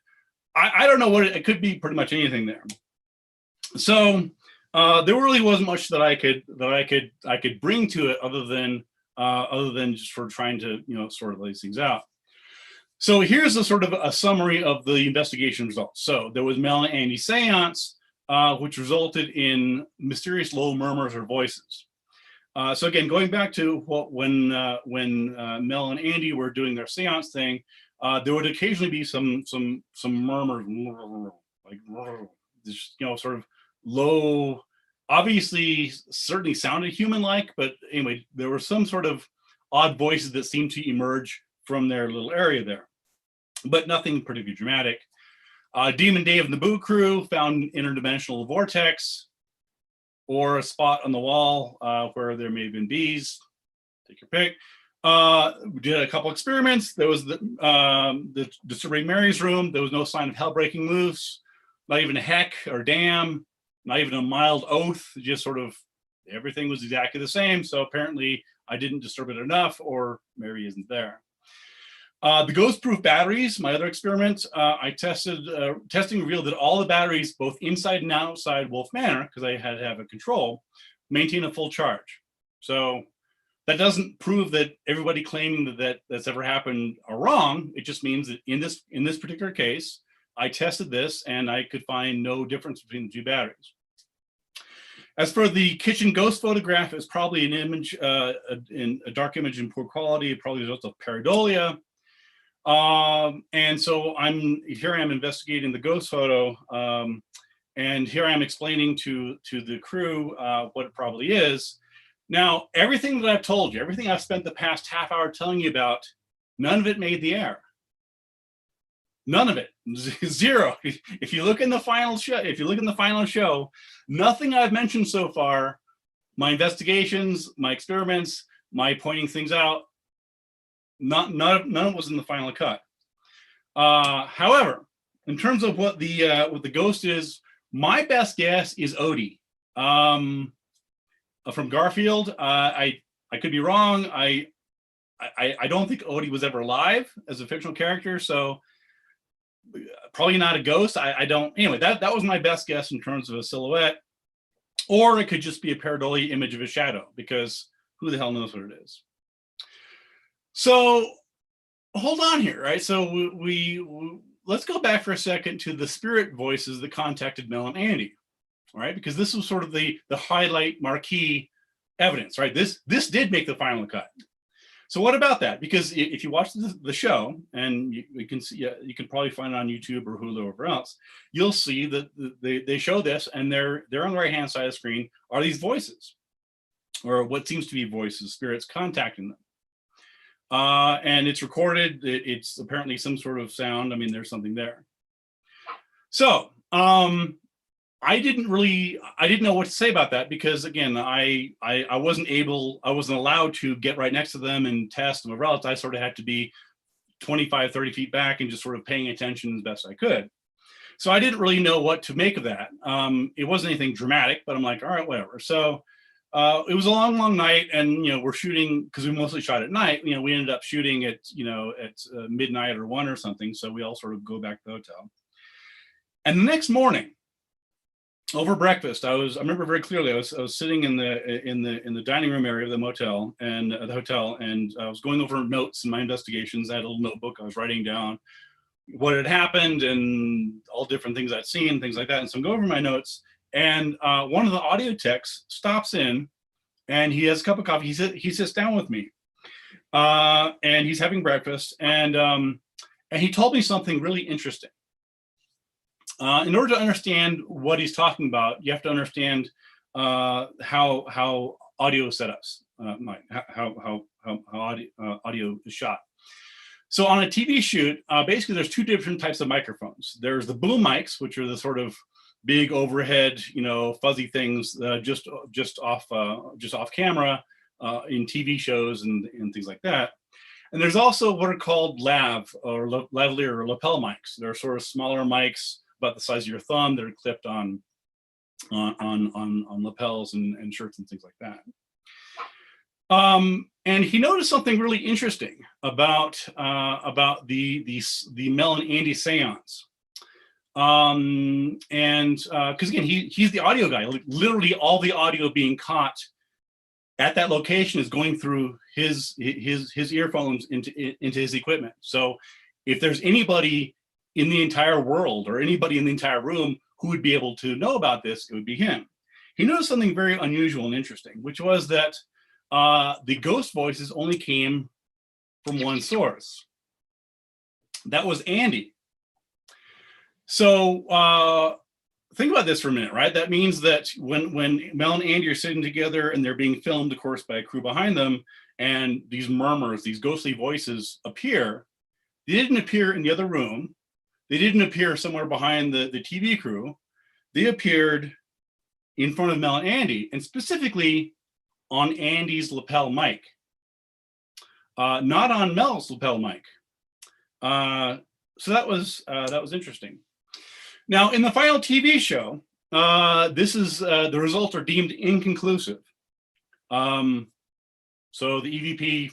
I don't know what it could be, pretty much anything there. So there really wasn't much that I could bring to it other than just for trying to, sort of lay these things out. So here's a sort of a summary of the investigation results. So there was Mel and Andy's seance, which resulted in mysterious low murmurs or voices. So again, going back to when Mel and Andy were doing their seance thing, there would occasionally be some murmurs, like just, sort of low, obviously certainly sounded human-like, but anyway, there were some sort of odd voices that seemed to emerge from their little area there, but nothing particularly dramatic. Demon Dave and the Boo Crew found interdimensional vortex, or a spot on the wall where there may have been bees. Take your pick. We did a couple experiments. There was the Disturbing Mary's room. There was no sign of hell breaking loose, not even a heck or damn, not even a mild oath. Just sort of everything was exactly the same. So apparently I didn't disturb it enough, or Mary isn't there. The ghost-proof batteries, my other experiment, I tested. Testing revealed that all the batteries, both inside and outside Wolf Manor, because I had to have a control, maintain a full charge. So that doesn't prove that everybody claiming that's ever happened are wrong. It just means that in this particular case, I tested this and I could find no difference between the two batteries. As for the kitchen ghost photograph, it's probably an image, in a dark image in poor quality, probably a result of pareidolia. And so here I am investigating the ghost photo, and here I am explaining to the crew what it probably is. Now, everything that I've told you, everything I've spent the past half hour telling you about, none of it made the air. None of it. Zero. If you look in the final show, nothing I've mentioned so far, my investigations, my experiments, my pointing things out, none of it was in the final cut. However, in terms of what the ghost is, my best guess is Odie from Garfield. I could be wrong. I don't think Odie was ever alive as a fictional character, so probably not a ghost. I don't. Anyway, that was my best guess in terms of a silhouette, or it could just be a pareidolia image of a shadow, because who the hell knows what it is. So hold on here, right? So we let's go back for a second to the spirit voices that contacted Mel and Andy, all right? Because this was sort of the highlight marquee evidence, right? This did make the final cut. So what about that? Because if you watch the show, and you can see, you can probably find it on YouTube or Hulu or wherever else, you'll see that they show this, and they're on the right-hand side of the screen are these voices, or what seems to be voices, spirits contacting them. And it's recorded. It's apparently some sort of sound. I mean, there's something there. So I didn't know what to say about that, because again, I wasn't allowed to get right next to them and test them. Else I sort of had to be 25, 30 feet back and just sort of paying attention as best I could. So I didn't really know what to make of that. It wasn't anything dramatic, but I'm like, all right, whatever. So it was a long night, and we're shooting, because we mostly shot at night. We ended up shooting at midnight or 1 or something. So we all sort of go back to the hotel. And the next morning, over breakfast, I remember very clearly. I was sitting in the dining room area of the motel and the hotel, and I was going over notes in my investigations. I had a little notebook. I was writing down what had happened and all different things I'd seen, things like that. And so I'm going over my notes, and one of the audio techs stops in, and he has a cup of coffee. He sits down with me, and he's having breakfast, and he told me something really interesting. In order to understand what he's talking about, you have to understand how audio setups, how audio is shot. So on a TV shoot, basically there's two different types of microphones. There's the boom mics, which are the sort of big overhead, fuzzy things just off camera in TV shows and things like that. And there's also what are called lavalier or lapel mics. They're sort of smaller mics, about the size of your thumb. That are clipped on lapels and shirts and things like that. And he noticed something really interesting about the Mel and Andy seance. And because again, he's the audio guy. Literally, all the audio being caught at that location is going through his earphones into his equipment. So if there's anybody in the entire world or anybody in the entire room who would be able to know about this, it would be him. He noticed something very unusual and interesting, which was that the ghost voices only came from one source. That was Andy. So think about this for a minute, right? That means that when Mel and Andy are sitting together and they're being filmed, of course, by a crew behind them, and these murmurs, these ghostly voices appear, they didn't appear in the other room. They didn't appear somewhere behind the TV crew. They appeared in front of Mel and Andy, and specifically on Andy's lapel mic, not on Mel's lapel mic. So that was interesting. Now, in the final TV show, the results are deemed inconclusive. So the EVP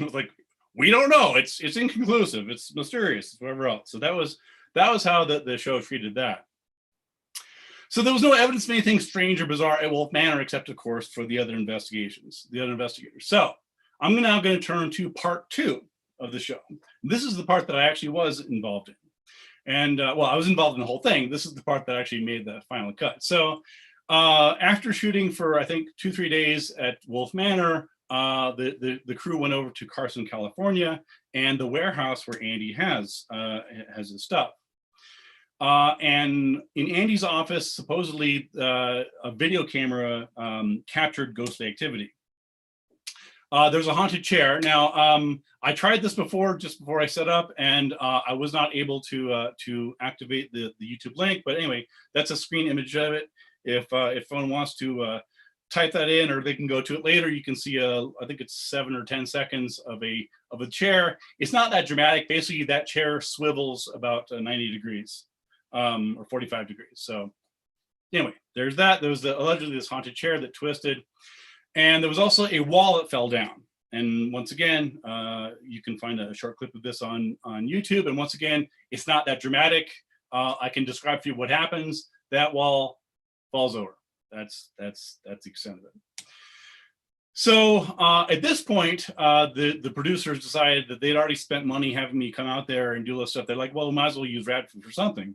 was like, we don't know. It's inconclusive. It's mysterious. Whatever else. So that was how the show treated that. So there was no evidence of anything strange or bizarre at Wolf Manor, except, of course, for the other investigators. So I'm now going to turn to part 2 of the show. This is the part that I actually was involved in. And I was involved in the whole thing. This is the part that actually made the final cut. So after shooting for, I think, 2-3 days at Wolf Manor, the crew went over to Carson, California, and the warehouse where Andy has his stuff. And in Andy's office, supposedly a video camera captured ghostly activity. There's a haunted chair. Now, I tried this before, just before I set up, and I was not able to activate the YouTube link. But anyway, that's a screen image of it. If someone wants to type that in, or they can go to it later, you can see I think it's 7 or 10 seconds of a chair. It's not that dramatic. Basically, that chair swivels about 90 degrees or 45 degrees. So anyway, there's that. There was allegedly this haunted chair that twisted. And there was also a wall that fell down. And once again, you can find a short clip of this on YouTube. And once again, it's not that dramatic. I can describe for you what happens. That wall falls over. That's the extent of it. So at this point, the producers decided that they'd already spent money having me come out there and do all this stuff. They're like, well, we might as well use Radford for something.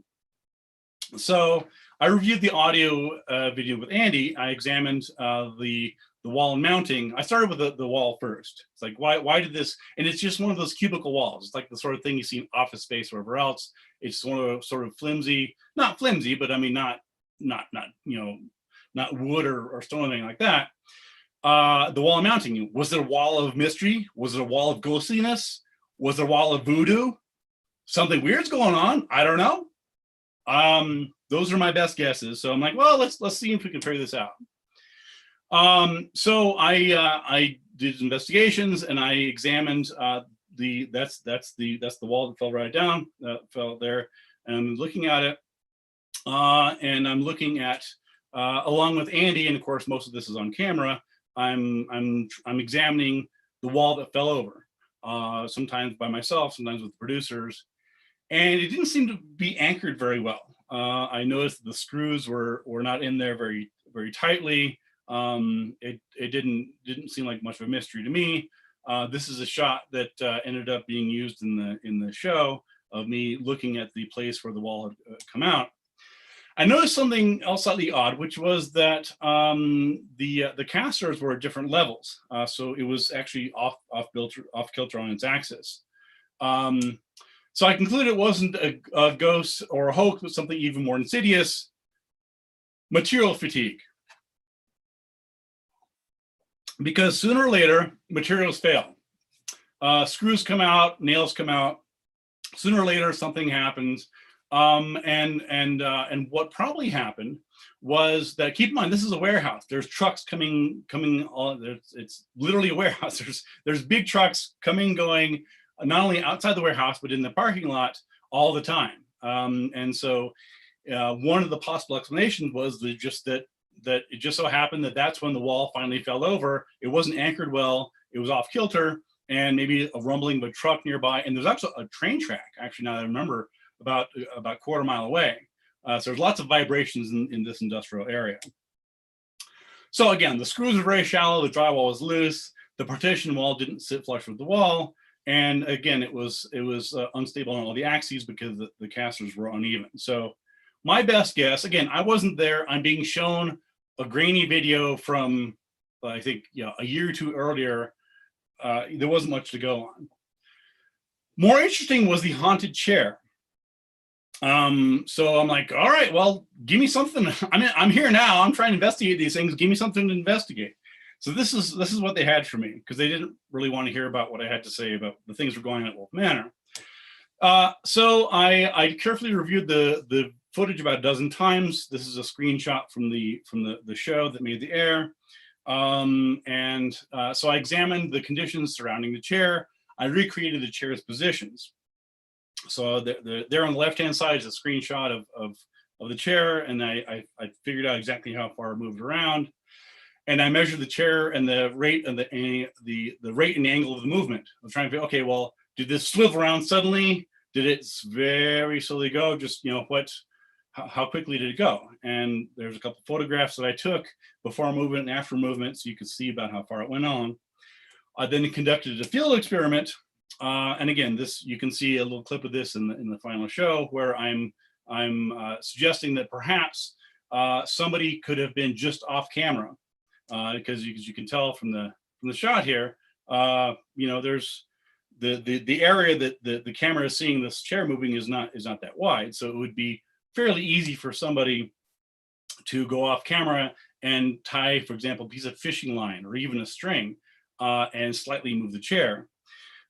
So I reviewed the audio video with Andy. I examined the wall and mounting. I started with the wall first. It's like, why did this? And it's just one of those cubicle walls. It's like the sort of thing you see in Office Space or wherever else. It's one of those sort of flimsy, not flimsy, but I mean, not wood or stone or anything like that. The wall and mounting. Was it a wall of mystery? Was it a wall of ghostliness? Was it a wall of voodoo? Something weird's going on. I don't know. Those are my best guesses. So I'm like, well, let's see if we can figure this out. So I did investigations and I examined that's the wall that fell right down, fell there, and I'm looking at it, and I'm looking at along with Andy, and of course most of this is on camera. I'm examining the wall that fell over, sometimes by myself, sometimes with the producers, and it didn't seem to be anchored very well. I noticed the screws were not in there very tightly. It didn't seem like much of a mystery to me. This is a shot that ended up being used in the show of me looking at the place where the wall had come out. I noticed something else slightly odd, which was that the casters were at different levels, so it was actually off kilter on its axis. So I concluded it wasn't a ghost or a hoax, but something even more insidious: material fatigue. Because sooner or later, materials fail. screws come out, nails come out. Sooner or later, something happens. And what probably happened was that, keep in mind, this is a warehouse. There's trucks coming all, it's literally a warehouse. There's big trucks coming, going, not only outside the warehouse, but in the parking lot all the time. And so one of the possible explanations was that it just so happened that that's when the wall finally fell over. It wasn't anchored well, it was off kilter, and maybe a rumbling of a truck nearby. And there's actually a train track, actually, now that I remember, about a quarter mile away. So there's lots of vibrations in this industrial area. So again, the screws are very shallow, the drywall was loose, the partition wall didn't sit flush with the wall, and again, it was unstable on all the axes because the casters were uneven. So my best guess, again, I wasn't there, I'm being shown a grainy video from, I think, a year or two earlier. There wasn't much to go on. More interesting was the haunted chair. So I'm like, all right, well, give me something. I'm here now. I'm trying to investigate these things. Give me something to investigate. So this is what they had for me, because they didn't really want to hear about what I had to say about the things that were going on at Wolf Manor. So I carefully reviewed the footage about a dozen times. This is a screenshot from the show that made the air. So I examined the conditions surrounding the chair. I recreated the chair's positions. So there on the left-hand side is a screenshot of the chair, and I figured out exactly how far it moved around, and I measured the chair and the rate and the rate and angle of the movement. I was trying to figure, okay, well, did this swivel around suddenly? Did it very slowly go? Just how quickly did it go? And there's a couple photographs that I took before movement and after movement, so you could see about how far it went on. I then conducted a field experiment. And again, this, you can see a little clip of this in the final show, where I'm suggesting that perhaps somebody could have been just off camera, because you can tell from the shot here, there's the area that the camera is seeing this chair moving is not that wide, so it would be fairly easy for somebody to go off camera and tie, for example, a piece of fishing line or even a string, and slightly move the chair.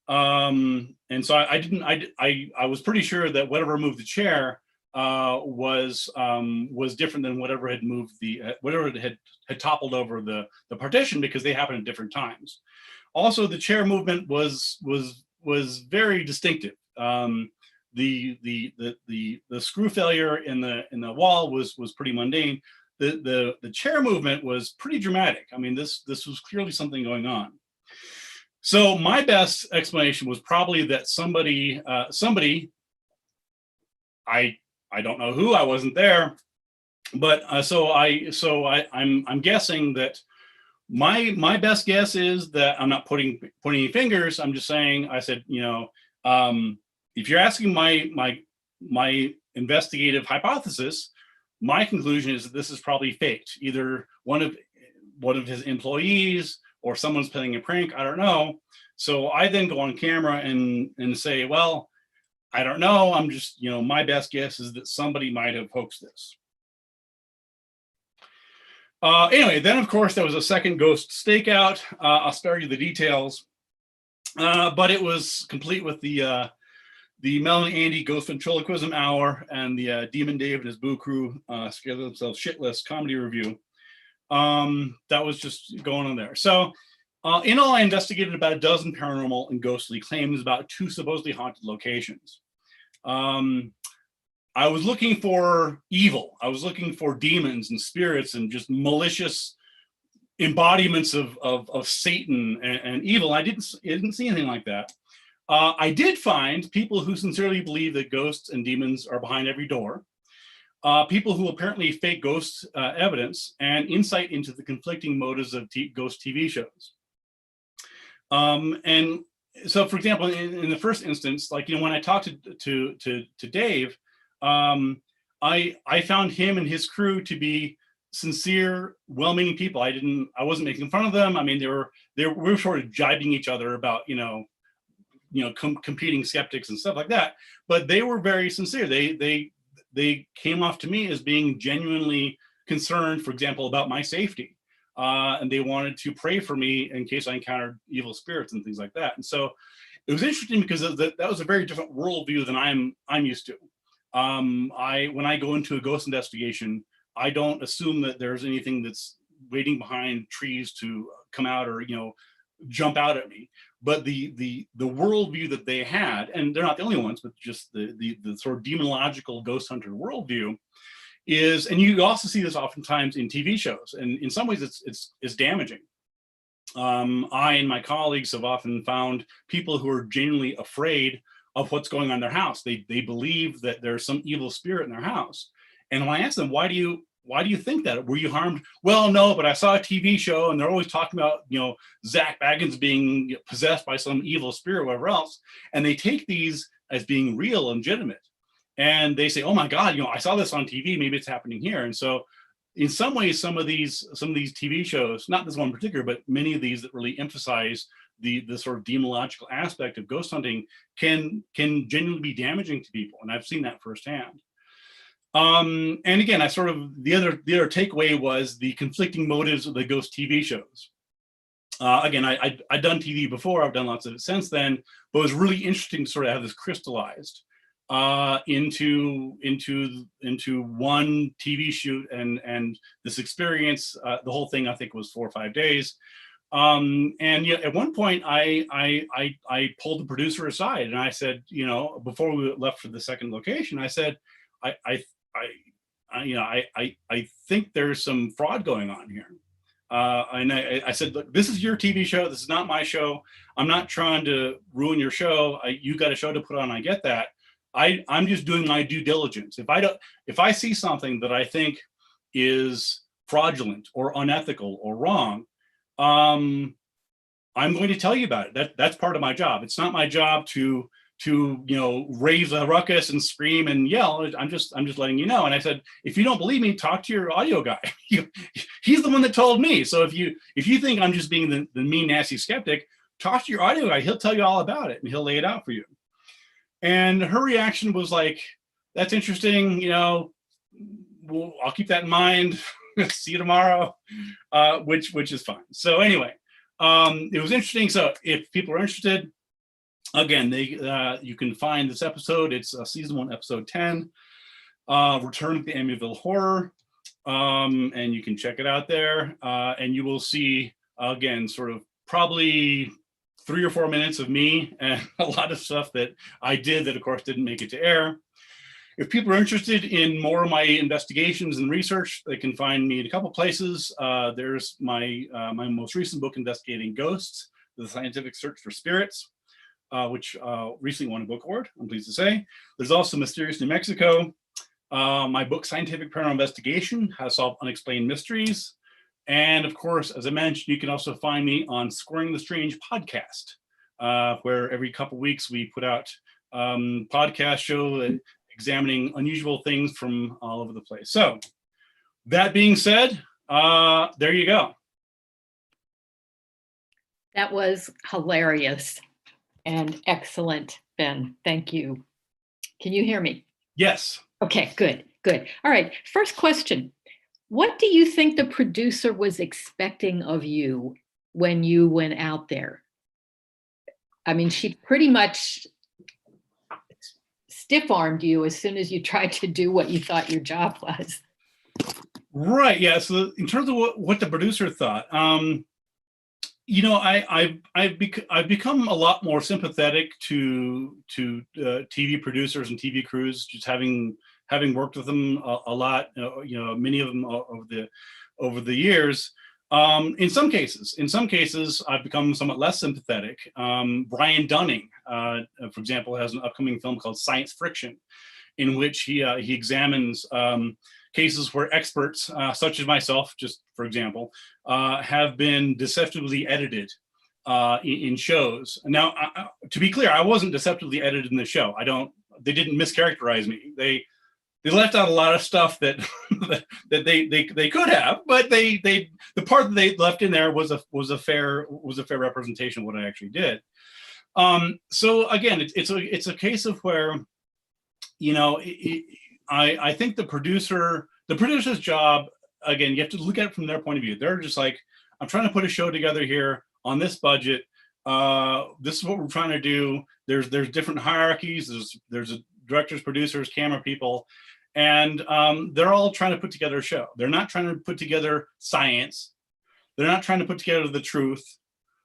And so I was pretty sure that whatever moved the chair was different than whatever had moved whatever had toppled over the partition, because they happened at different times. Also, the chair movement was very distinctive. The screw failure in the wall was pretty mundane. The chair movement was pretty dramatic. I mean, this was clearly something going on. So my best explanation was probably that somebody, I don't know who, I wasn't there, but I'm guessing that my best guess is that, I'm not pointing any fingers, I'm just saying, I said, if you're asking my investigative hypothesis, my conclusion is that this is probably faked. Either one of his employees or someone's playing a prank, I don't know. So I then go on camera and say, well, I don't know. I'm just, my best guess is that somebody might have hoaxed this. Anyway, then of course there was a second ghost stakeout. I'll spare you the details, but it was complete with the Mel and Andy Ghost Ventriloquism Hour and the Demon Dave and his Boo Crew Scare Themselves Shitless comedy review. That was just going on there. So in all, I investigated about a dozen paranormal and ghostly claims about 2 supposedly haunted locations. I was looking for evil. I was looking for demons and spirits and just malicious embodiments of Satan and evil. I didn't see anything like that. I did find people who sincerely believe that ghosts and demons are behind every door. People who apparently fake ghost evidence, and insight into the conflicting motives of ghost TV shows. And so, for example, in the first instance, like, when I talked to Dave, I found him and his crew to be sincere, well-meaning people. I wasn't making fun of them. I mean, we were sort of jibing each other about, competing skeptics and stuff like that. But they were very sincere. They came off to me as being genuinely concerned, for example, about my safety. and they wanted to pray for me in case I encountered evil spirits and things like that. And so it was interesting because that was a very different worldview than I'm used to. When I go into a ghost investigation, I don't assume that there's anything that's waiting behind trees to come out or jump out at me. But the worldview that they had, and they're not the only ones, but just the sort of demonological ghost hunter worldview is, and you also see this oftentimes in TV shows, and in some ways it's damaging. I and my colleagues have often found people who are genuinely afraid of what's going on in their house. They believe that there's some evil spirit in their house. And when I ask them, why do you think that? Were you harmed? Well, no, but I saw a TV show and they're always talking about, Zach Baggins being possessed by some evil spirit or whatever else. And they take these as being real and legitimate. And they say, oh my God, I saw this on TV, maybe it's happening here. And so in some ways, some of these TV shows, not this one in particular, but many of these that really emphasize the sort of demonological aspect of ghost hunting can genuinely be damaging to people. And I've seen that firsthand. And again, the other takeaway was the conflicting motives of the ghost TV shows. Again, I'd done TV before, I've done lots of it since then, but it was really interesting to sort of have this crystallized into one TV shoot and this experience. The whole thing I think was 4 or 5 days. And at one point I pulled the producer aside and I said, before we left for the second location, I said, I think there's some fraud going on here. And I said, look, this is your TV show. This is not my show. I'm not trying to ruin your show. You got a show to put on. I get that. I'm just doing my due diligence. If I see something that I think is fraudulent or unethical or wrong, I'm going to tell you about it. That's part of my job. It's not my job to raise a ruckus and scream and yell. I'm just letting you know. And I said, if you don't believe me, talk to your audio guy. He's the one that told me. So if you think I'm just being the mean, nasty skeptic, talk to your audio guy. He'll tell you all about it and he'll lay it out for you. And her reaction was like, that's interesting. I'll keep that in mind. See you tomorrow, which is fine. So anyway, it was interesting. So if people are interested, again, you can find this episode. It's season 1, episode 10, Return to the Amityville Horror, and you can check it out there. And you will see again, sort of probably 3 or 4 minutes of me and a lot of stuff that I did that, of course, didn't make it to air. If people are interested in more of my investigations and research, they can find me in a couple places. There's my most recent book, Investigating Ghosts, The Scientific Search for Spirits, which recently won a book award, I'm pleased to say. There's also Mysterious New Mexico, my book, Scientific Paranormal Investigation, How to Solve Unexplained Mysteries. And of course, as I mentioned, you can also find me on Squaring the Strange podcast, where every couple weeks we put out podcast show examining unusual things from all over the place. So that being said, there you go. That was hilarious and excellent, Ben. Thank you. Can you hear me? Yes. Okay, good. All right, first question. What do you think the producer was expecting of you when you went out there? I mean, she pretty much stiff-armed you as soon as you tried to do what you thought your job was. Right, yeah. So in terms of what the producer thought, I've become a lot more sympathetic to TV producers and TV crews, just having worked with them a lot, many of them over the years. In some cases, I've become somewhat less sympathetic. Brian Dunning, for example, has an upcoming film called Science Friction, in which he examines cases where experts, such as myself, just for example, have been deceptively edited in shows. Now, to be clear, I wasn't deceptively edited in the show. They didn't mischaracterize me. They left out a lot of stuff that that they could have, but the part that they left in there was a fair representation of what I actually did. So again, it's a case of where, I think the producer's job again, you have to look at it from their point of view. They're just like, I'm trying to put a show together here on this budget. This is what we're trying to do. There's different hierarchies. There's directors, producers, camera people, and they're all trying to put together a show. They're not trying to put together science. They're not trying to put together the truth.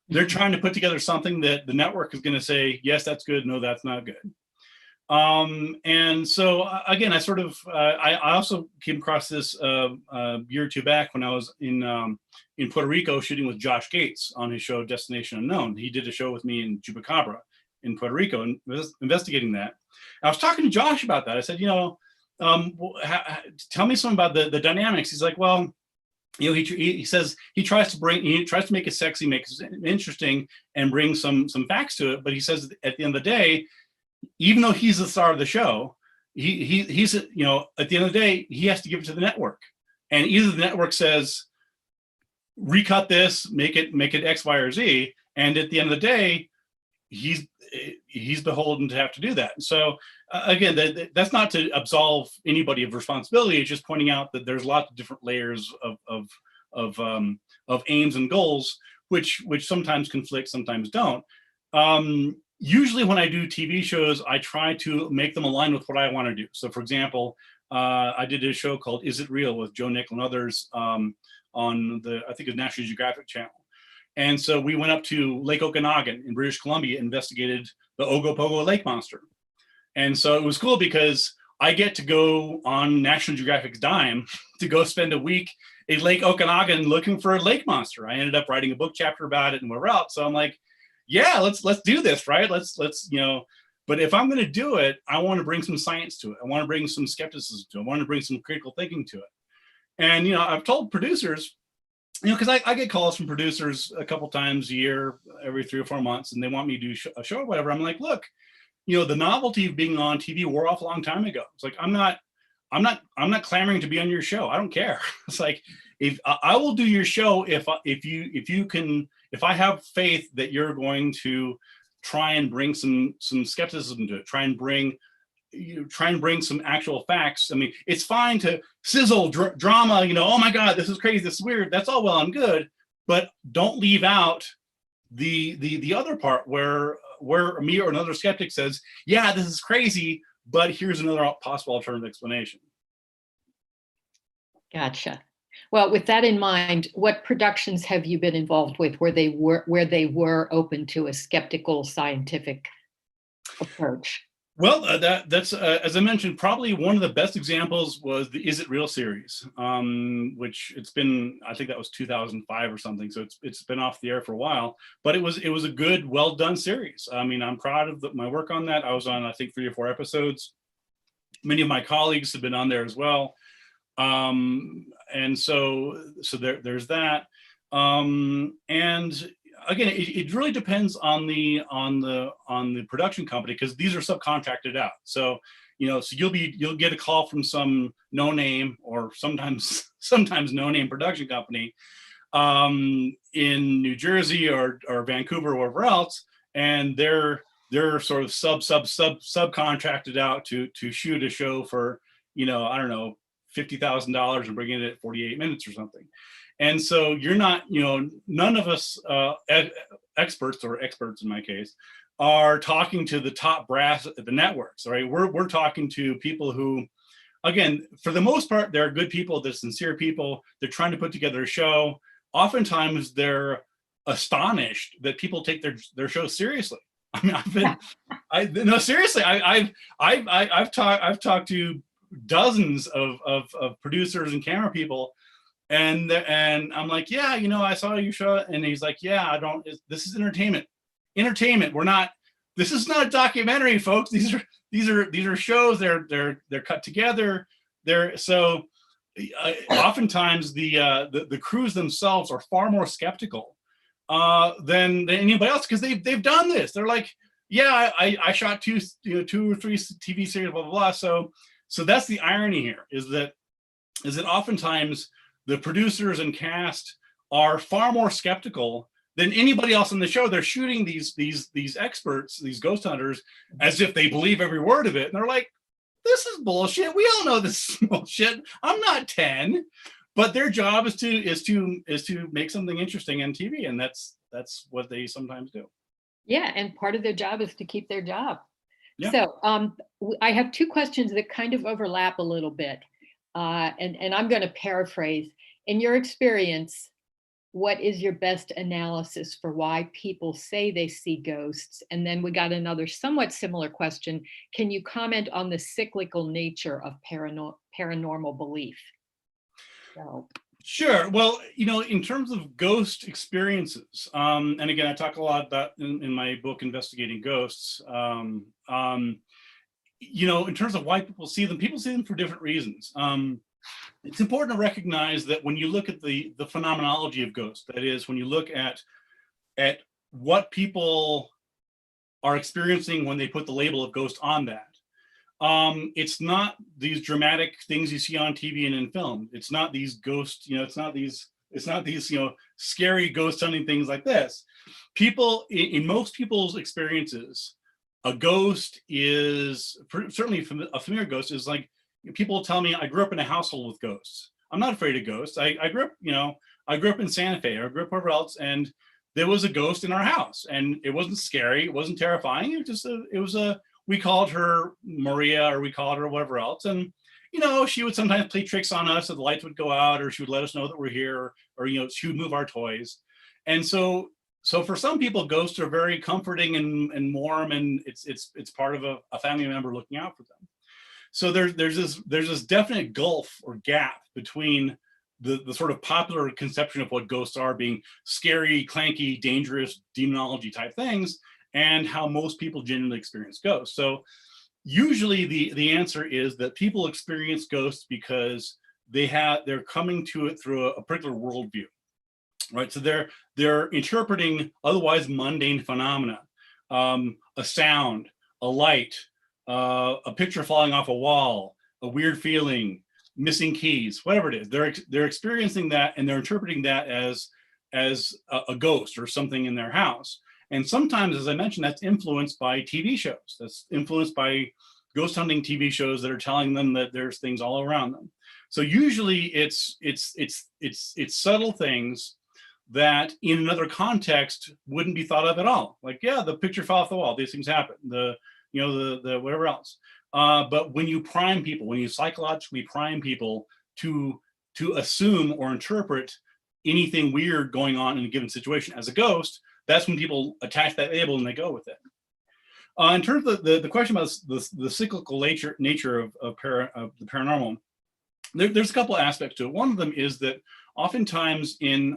They're trying to put together something that the network is going to say, yes, that's good. No, that's not good. And so again, I also came across this a year or two back when I was in Puerto Rico shooting with Josh Gates on his show Destination Unknown. He did a show with me in Chupacabra in Puerto Rico and was investigating that. I was talking to Josh about that. I said, tell me something about the dynamics. He's like, well, he says he tries to make it sexy, make it interesting, and bring some facts to it. But he says at the end of the day, even though he's the star of the show, he's at the end of the day, he has to give it to the network, and either the network says recut this, make it X, Y, or Z, and at the end of the day, he's beholden to have to do that. So again, that's not to absolve anybody of responsibility. It's just pointing out that there's lots of different layers of aims and goals, which sometimes conflict, sometimes don't. Usually when I do TV shows, I try to make them align with what I want to do. So for example, I did a show called Is It Real with Joe Nick and others on I think it's National Geographic Channel. And so we went up to Lake Okanagan in British Columbia, investigated the Ogopogo lake monster. And so it was cool because I get to go on National Geographic's dime to go spend a week in Lake Okanagan looking for a lake monster. I ended up writing a book chapter about it and we're out. So I'm like, yeah, let's do this, right? Let's but if I'm going to do it, I want to bring some science to it. I want to bring some skepticism to it. I want to bring some critical thinking to it. And, I've told producers, because I get calls from producers a couple times a year, every 3 or 4 months, and they want me to do a show or whatever. I'm like, look, the novelty of being on TV wore off a long time ago. It's like, I'm not clamoring to be on your show. I don't care. It's like, if I will do your show, if I have faith that you're going to try and bring some skepticism to it, try and bring some actual facts. I mean, it's fine to sizzle drama, oh my God, this is crazy, this is weird. That's all well and good, but don't leave out the other part where me or another skeptic says, yeah, this is crazy, but here's another possible alternative explanation. Gotcha. Well, with that in mind, what productions have you been involved with where they were open to a skeptical scientific approach? Well, that's as I mentioned, probably one of the best examples was the Is It Real series, which it's been, I think that was 2005 or something. So it's been off the air for a while, but it was a good, well done series. I mean, I'm proud of my work on that. I was on, I think, 3 or 4 episodes. Many of my colleagues have been on there as well. And so there's that. And again, it really depends on the production company, because these are subcontracted out. So so you'll get a call from some no name or sometimes no name production company in New Jersey or Vancouver or wherever else, and they're sort of subcontracted out to shoot a show for I don't know, $50,000 and bringing it at 48 minutes or something. And so you're not, none of us experts in my case are talking to the top brass at the networks, right? We're talking to people who, again, for the most part, they're good people, they're sincere people, they're trying to put together a show. Oftentimes they're astonished that people take their show seriously. I mean, no, seriously, I've talked to dozens of producers and camera people, and I'm like, yeah, I saw your show, and he's like, yeah, this is entertainment. This is not a documentary, folks. These are shows. They're cut together. Oftentimes the crews themselves are far more skeptical than anybody else, because they've done this. They're like, yeah, I shot 2 or 3 TV series, blah blah blah. So that's the irony here, is that oftentimes the producers and cast are far more skeptical than anybody else on the show. They're shooting these experts, these ghost hunters, as if they believe every word of it. And they're like, this is bullshit. We all know this is bullshit. I'm not 10. but their job is to make something interesting on TV, and that's what they sometimes do. Yeah, and part of their job is to keep their job. Yeah. So I have two questions that kind of overlap a little bit, and I'm going to paraphrase. In your experience, what is your best analysis for why people say they see ghosts? And then we got another somewhat similar question. Can you comment on the cyclical nature of paranormal belief? So. Sure. Well, in terms of ghost experiences, and again, I talk a lot about in my book, Investigating Ghosts, in terms of why people see them for different reasons. It's important to recognize that when you look at the phenomenology of ghosts, that is, when you look at what people are experiencing when they put the label of ghost on that, it's not these dramatic things you see on TV and in film. It's not these ghosts, it's not these scary ghost hunting things like this. People, in most people's experiences, a ghost is, certainly a familiar ghost is like, people tell me, I grew up in a household with ghosts. I'm not afraid of ghosts. I grew up in Santa Fe, or I grew up wherever else, and there was a ghost in our house, and it wasn't scary, it wasn't terrifying. It was we called her Maria, or we called her whatever else, and she would sometimes play tricks on us, so the lights would go out, or she would let us know that we're here, or she would move our toys. And so for some people, ghosts are very comforting and warm, and it's part of a family member looking out for them. So there's this definite gulf or gap between the sort of popular conception of what ghosts are, being scary, clanky, dangerous, demonology type things, and how most people genuinely experience ghosts. So usually the answer is that people experience ghosts because they're coming to it through a particular worldview, right? So they're interpreting otherwise mundane phenomena, a sound, a light, a picture falling off a wall, a weird feeling, missing keys, whatever it is. They're experiencing that, and they're interpreting that as a ghost or something in their house. And sometimes, as I mentioned, that's influenced by TV shows. That's influenced by ghost hunting TV shows that are telling them that there's things all around them. So usually it's subtle things that in another context wouldn't be thought of at all. Like, yeah, the picture fell off the wall. These things happen. The whatever else. But when you prime people, when you psychologically prime people to assume or interpret anything weird going on in a given situation as a ghost, that's when people attach that label and they go with it. In terms of the question about the cyclical nature of the paranormal, there's a couple of aspects to it. One of them is that oftentimes in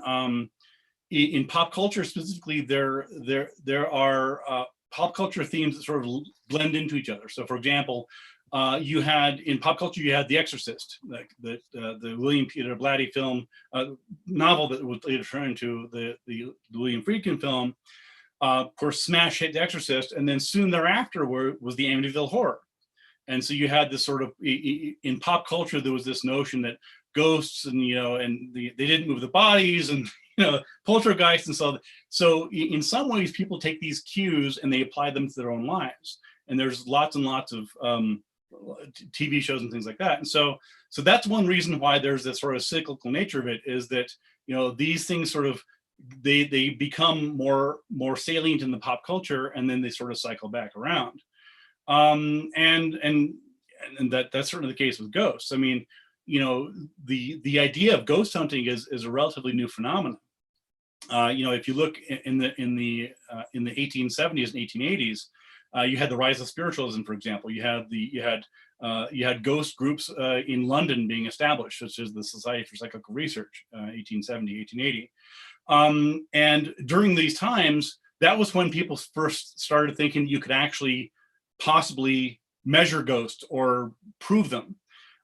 pop culture specifically, there are pop culture themes that sort of blend into each other. So, for example, in pop culture, you had The Exorcist, like the William Peter Blatty film, novel that was later turned into the William Friedkin film. Of course, smash hit The Exorcist, and then soon thereafter was the Amityville Horror. And so you had this sort of, in pop culture, there was this notion that ghosts and they didn't move the bodies, and poltergeists and so in some ways people take these cues and they apply them to their own lives, and there's lots and lots of TV shows and things like that. And so that's one reason why there's this sort of cyclical nature of it, is that these things sort of they become more salient in the pop culture, and then they sort of cycle back around. And that's certainly the case with ghosts. I mean, the idea of ghost hunting is a relatively new phenomenon. If you look in the 1870s and 1880s, you had the rise of spiritualism, for example. You had ghost groups in London being established, such as the Society for Psychical Research, 1870, 1880. And during these times, that was when people first started thinking you could actually possibly measure ghosts or prove them.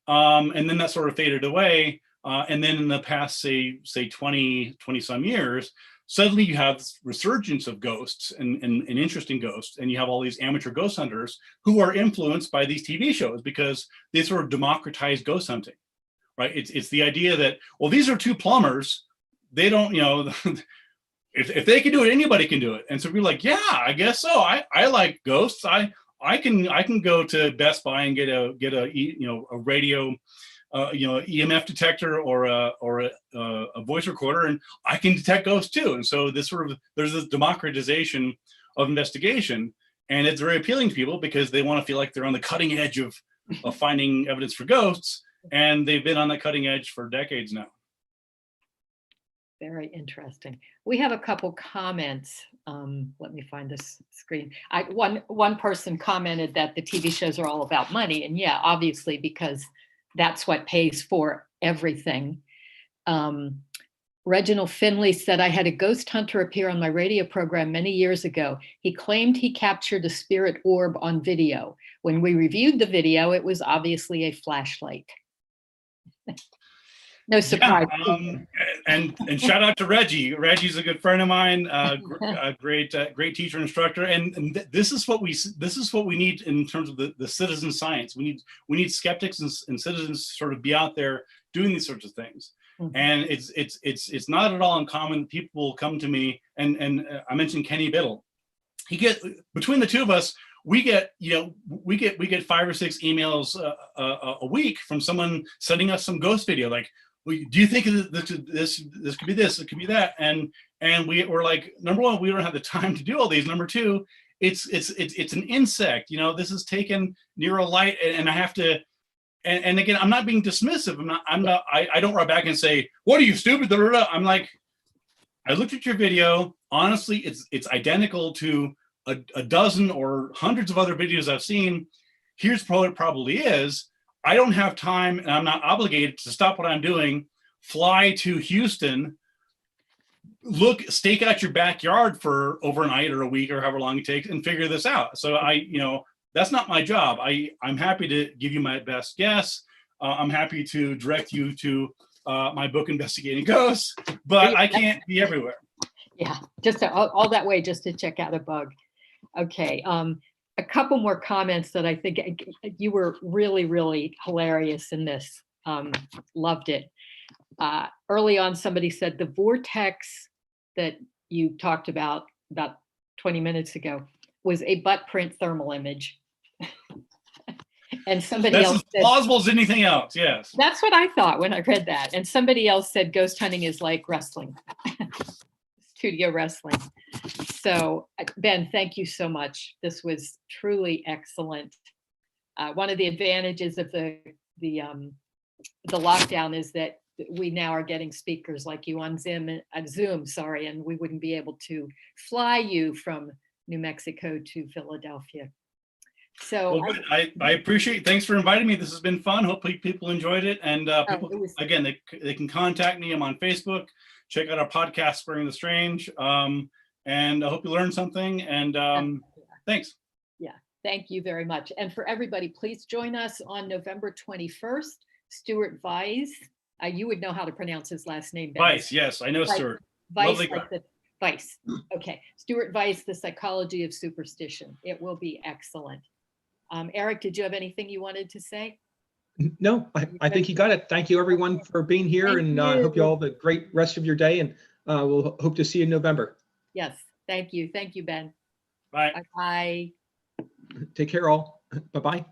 And then that sort of faded away. And then in the past, say 20 some years, suddenly you have this resurgence of ghosts and interesting ghosts. And you have all these amateur ghost hunters who are influenced by these TV shows because they sort of democratize ghost hunting, right? It's the idea that, well, these are two plumbers. They don't, if they can do it, anybody can do it. And so we're like, yeah, I guess so. I like ghosts. I can go to Best Buy and get a radio EMF detector or a voice recorder, and I can detect ghosts too. And so there's this democratization of investigation, and it's very appealing to people because they want to feel like they're on the cutting edge of finding evidence for ghosts, and they've been on the cutting edge for decades now. Very interesting. We have a couple comments. Let me find this screen. One person commented that the TV shows are all about money, and yeah, obviously, because that's what pays for everything. Reginald Finley said, I had a ghost hunter appear on my radio program many years ago. He claimed he captured a spirit orb on video. When we reviewed the video, it was obviously a flashlight. No surprise. Yeah, and shout out to Reggie. Reggie's a good friend of mine, great teacher and instructor. And this is what we need in terms of the citizen science. We need skeptics and citizens to sort of be out there doing these sorts of things. Mm-hmm. And it's not at all uncommon. People will come to me, and I mentioned Kenny Biddle. Between the two of us, we get 5 or 6 emails a week from someone sending us some ghost video, like, do you think this could be this, it could be that, and we're like, number one, we don't have the time to do all these. Number two, it's an insect. This is taken near a light, and I have to. And again, I'm not being dismissive. I don't write back and say, "What are you, stupid?" I'm like, I looked at your video. Honestly, it's identical to a dozen or hundreds of other videos I've seen. Here's what it probably is. I don't have time, and I'm not obligated to stop what I'm doing, fly to Houston, stake out your backyard for overnight or a week or however long it takes, and figure this out. So that's not my job. I'm happy to give you my best guess. I'm happy to direct you to my book, Investigating Ghosts, but I can't be everywhere. Yeah, just all that way just to check out a bug. Okay. A couple more comments that I think you were really, really hilarious in this. Loved it. Early on, somebody said the vortex that you talked about 20 minutes ago was a butt print thermal image. And somebody else said, as plausible as anything else. Yes. That's what I thought when I read that. And somebody else said ghost hunting is like wrestling, studio wrestling. So Ben, thank you so much. This was truly excellent. One of the advantages of the lockdown is that we now are getting speakers like you on Zoom, and we wouldn't be able to fly you from New Mexico to Philadelphia. So well, I appreciate it. Thanks for inviting me. This has been fun. Hopefully people enjoyed it. And again, they can contact me. I'm on Facebook. Check out our podcast, Squaring the Strange. And I hope you learned something. And thanks. Yeah, thank you very much. And for everybody, please join us on November 21st. Stuart Weiss. You would know how to pronounce his last name. Weiss, yes, I know Stuart. Weiss, Weiss. Okay, Stuart Weiss, The Psychology of Superstition. It will be excellent. Eric, did you have anything you wanted to say? No, I think you got it. Thank you, everyone, for being here, and I hope you all have a great rest of your day, and we'll hope to see you in November. Yes, thank you. Thank you, Ben. Bye. Bye. Take care, all. Bye-bye.